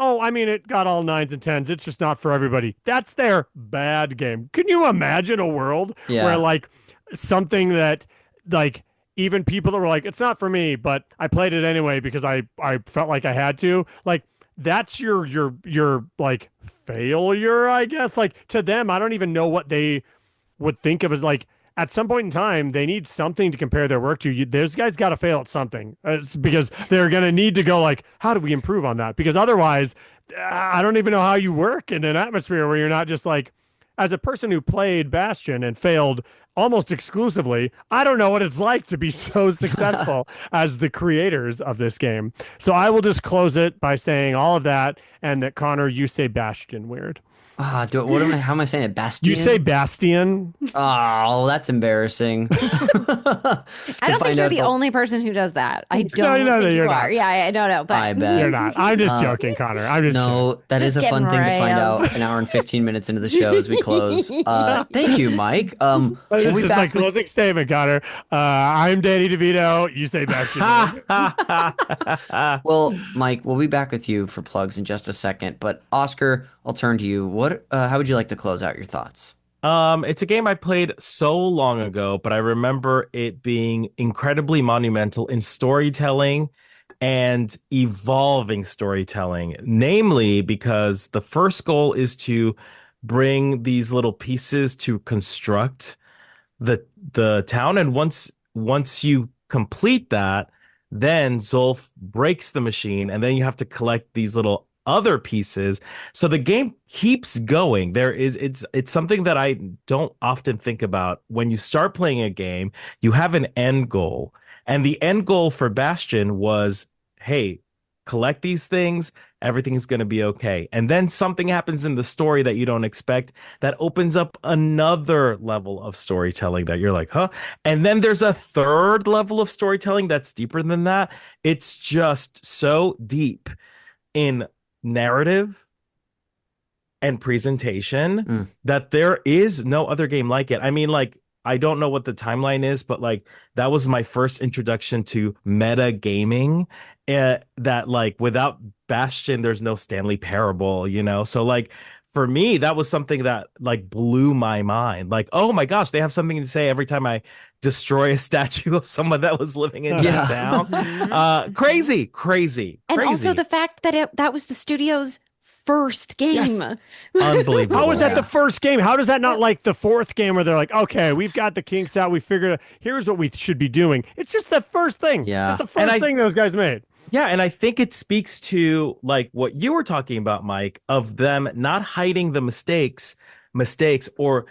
oh, I mean, it got all 9s and 10s. It's just not for everybody. That's their bad game. Can you imagine a world where Yeah. like something that like even people that were like, it's not for me, but I played it anyway because I felt like I had to. Like that's your like failure, I guess. Like to them, I don't even know what they would think of as like at some point in time, they need something to compare their work to. Those guys got to fail at something it's because they're going to need to go like, how do we improve on that? Because otherwise, I don't even know how you work in an atmosphere where you're not just like, as a person who played Bastion and failed almost exclusively, I don't know what it's like to be so successful as the creators of this game. So I will just close it by saying all of that and that Connor, you say Bastion weird. What am I? How am I saying it? Bastion. You say Bastion. Oh, that's embarrassing. I don't think you're the only person who does that. I don't no, think you're you not. are. Yeah, I don't know. But I bet. You're not. I'm just joking, Connor. I'm just kidding. No, that is Just a fun getting thing to find railed. out an hour and 15 minutes into the show as we close. Thank you, Mike. We'll This be is my back with, closing statement, Connor. I'm Danny DeVito. You say Bastion. well, Mike, we'll be back with you for plugs in just a second. But Oscar, I'll turn to you. How would you like to close out your thoughts? It's a game I played so long ago, but I remember it being incredibly monumental in storytelling and evolving storytelling, namely because the first goal is to bring these little pieces to construct the town, and once you complete that, then Zolf breaks the machine, and then you have to collect these little other pieces. So the game keeps going. It's something that I don't often think about. When you start playing a game, you have an end goal. And the end goal for Bastion was, hey, collect these things, everything's going to be okay. And then something happens in the story that you don't expect that opens up another level of storytelling that you're like, huh? And then there's a third level of storytelling that's deeper than that. It's just so deep in narrative and presentation that there is no other game like it. I mean, like, I don't know what the timeline is, but like that was my first introduction to meta gaming. That like without Bastion, there's no Stanley Parable, you know? So like for me, that was something that like blew my mind. Like, oh my gosh, they have something to say every time I destroy a statue of someone that was living in Yeah. that town. Crazy. And also the fact that that was the studio's first game. Yes. Unbelievable. How is that the first game? How does that not like the fourth game where they're like, okay, we've got the kinks out. We figured out, here's what we should be doing. It's just the first thing. Yeah. It's just the first thing those guys made. Yeah, and I think it speaks to like what you were talking about, Mike, of them not hiding the mistakes, or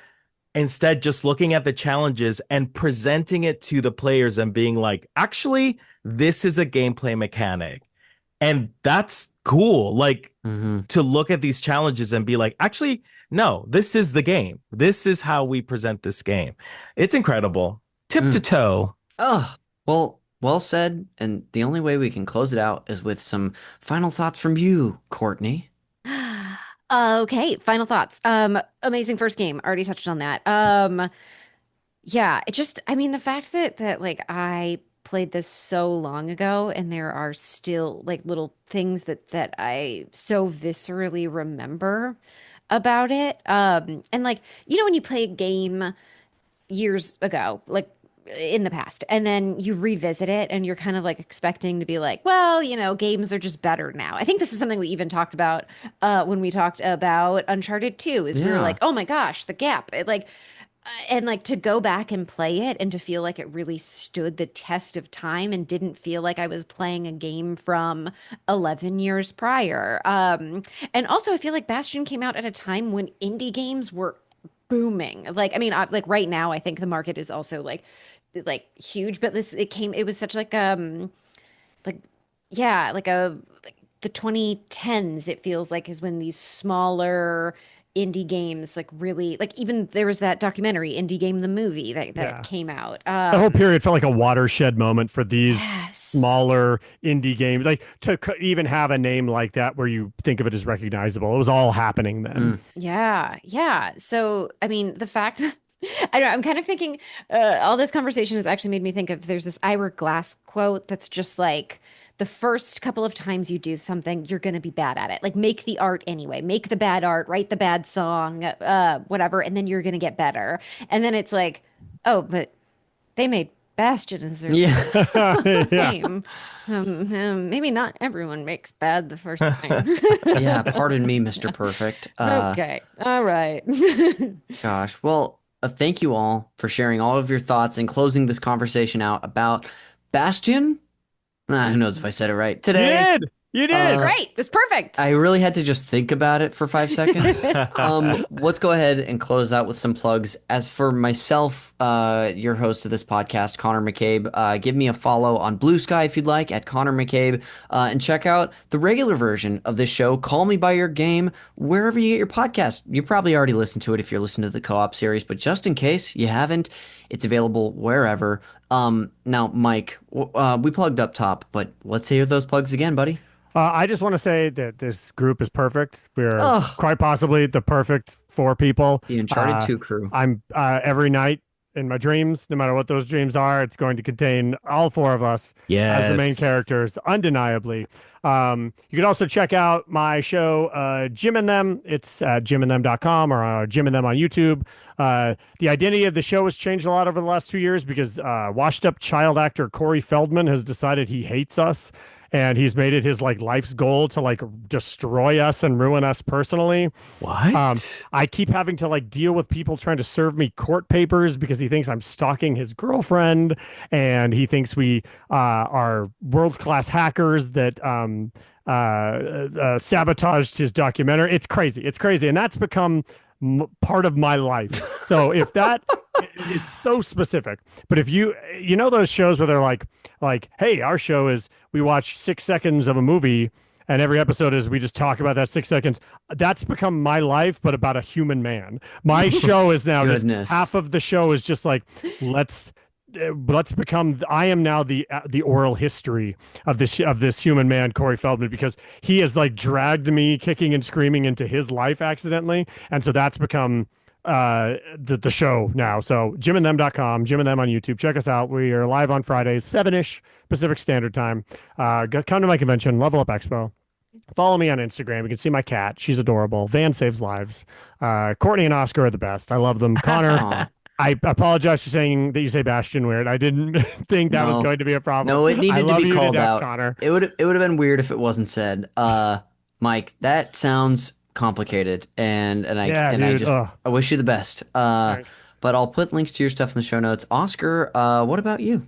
instead just looking at the challenges and presenting it to the players and being like, actually, this is a gameplay mechanic. And that's cool. Like to look at these challenges and be like, actually, no, this is the game. This is how we present this game. It's incredible. Tip to toe. Oh, well said. And the only way we can close it out is with some final thoughts from you, Courtney. Okay, final thoughts. Amazing first game. Already touched on that. Yeah, I mean, the fact that like I played this so long ago and there are still like little things that I so viscerally remember about it. And like, you know, when you play a game years ago, like in the past, and then you revisit it and you're kind of like expecting to be like, well, you know, games are just better now. I think this is something we even talked about when we talked about Uncharted 2 is we were like, oh my gosh, the gap. And like to go back and play it and to feel like it really stood the test of time and didn't feel like I was playing a game from 11 years prior. And also I feel like Bastion came out at a time when indie games were booming. Like, I mean, like right now, I think the market is also like like huge, but it was such like yeah, like the 2010s, it feels like, is when these smaller indie games like really, like, even there was that documentary Indie Game the movie that Yeah. came out. The whole period felt like a watershed moment for these Yes. smaller indie games. Like to even have a name like that where you think of it as recognizable. It was all happening then. Yeah, yeah. So, I mean, the fact I don't know, I'm kind of thinking all this conversation has actually made me think of there's this Ira Glass quote that's just like the first couple of times you do something, you're going to be bad at it. Like make the art anyway, make the bad art, write the bad song, whatever, and then you're going to get better. And then it's like, oh, but they made Bastion as their first Yeah. game. Maybe not everyone makes bad the first time. Yeah, pardon me, Mr. Perfect. Okay. All right. Gosh. Well, thank you all for sharing all of your thoughts and closing this conversation out about Bastion. Who knows if I said it right You today. did. You did. Great. It was perfect. I really had to just think about it for 5 seconds. Let's go ahead and close out with some plugs. As for myself, your host of this podcast, Connor McCabe, give me a follow on Blue Sky if you'd like, at Connor McCabe, and check out the regular version of this show, Call Me By Your Game, wherever you get your podcast. You probably already listened to it if you're listening to the co-op series, but just in case you haven't, it's available wherever. Now, Mike, we plugged up top, but let's hear those plugs again, buddy. I just want to say that this group is perfect. We're Ugh. quite possibly the perfect 4 people. The Uncharted 2 crew. I'm every night in my dreams, no matter what those dreams are, it's going to contain all 4 of us as the main Yes. characters, undeniably. You can also check out my show, Jim and Them. It's at jimandthem.com or Jim and Them on YouTube. The identity of the show has changed a lot over the last 2 years because washed up child actor Corey Feldman has decided he hates us. And he's made it his like life's goal to like destroy us and ruin us personally. What? I keep having to like deal with people trying to serve me court papers because he thinks I'm stalking his girlfriend, and he thinks we are world-class hackers that sabotaged his documentary. It's crazy. It's crazy, and that's become part of my life. So if that it's so specific, but if you know those shows where they're like, hey, our show is we watch 6 seconds of a movie and every episode is we just talk about that 6 seconds. That's become my life, but about a human man. My show is now just Goodness. half of the show is just like let's become. I am now the oral history of this human man, Corey Feldman, because he has like dragged me kicking and screaming into his life accidentally, and so that's become the show now. So jimandthem.com, Jim and Them on YouTube. Check us out. We are live on Fridays, 7-ish Pacific Standard Time. Come to my convention, Level Up Expo. Follow me on Instagram. You can see my cat. She's adorable. Van saves lives. Courtney and Oscar are the best. I love them. Connor, I apologize for saying that you say Bastion weird. I didn't think that was going to be a problem. No, it I needed to love be you called death, out. Connor. It would have been weird if it wasn't said. Mike, that sounds complicated, and Yeah, I dude, just ugh. I wish you the best. Thanks. But I'll put links to your stuff in the show notes. Oscar, what about you?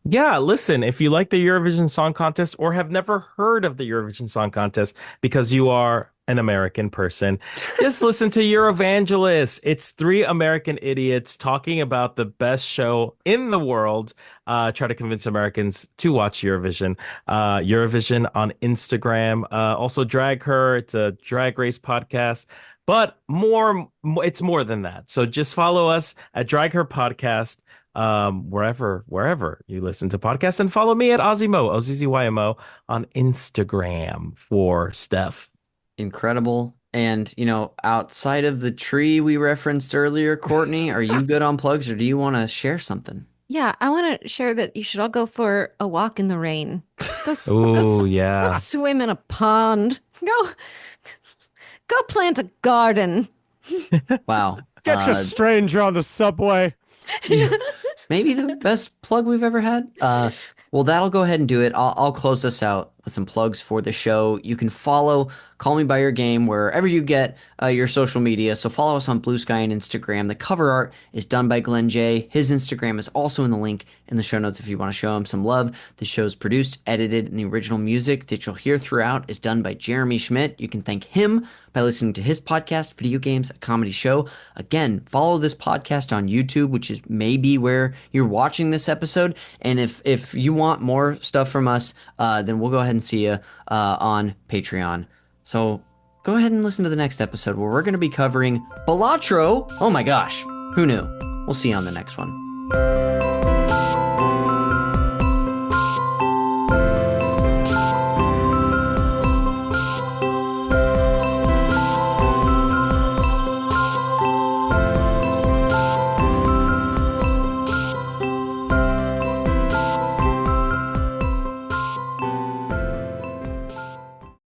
Yeah, listen, if you like the Eurovision Song Contest or have never heard of the Eurovision Song Contest because you are an American person, just listen to Eurovangelists. It's 3 American idiots talking about the best show in the world. Try to convince Americans to watch Eurovision. Eurovision on Instagram. Also Drag Her. It's a drag race podcast. But it's more than that. So just follow us at Drag Her Podcast. Wherever you listen to podcasts, and follow me at Ozzymo, OZZYMO on Instagram for Steph. Incredible. And, outside of the tree we referenced earlier, Courtney, are you good on plugs, or do you want to share something? Yeah, I want to share that you should all go for a walk in the rain. Oh, yeah. Go swim in a pond. Go plant a garden. Wow. Get your stranger on the subway. Maybe the best plug we've ever had. Well, that'll go ahead and do it. I'll close this out. with some plugs for the show. You can follow Call Me By Your Game wherever you get your social media. So follow us on Blue Sky and Instagram. The cover art is done by Glenn J. His Instagram is also in the link in the show notes if you want to show him some love. The show's produced, edited, and the original music that you'll hear throughout is done by Jeremy Schmidt. You can thank him by listening to his podcast, Video Games, a Comedy Show. Again, follow this podcast on YouTube, which is maybe where you're watching this episode. And if you want more stuff from us, then we'll go ahead and see you on Patreon. So go ahead and listen to the next episode where we're going to be covering Balatro. Oh my gosh, who knew? We'll see you on the next one.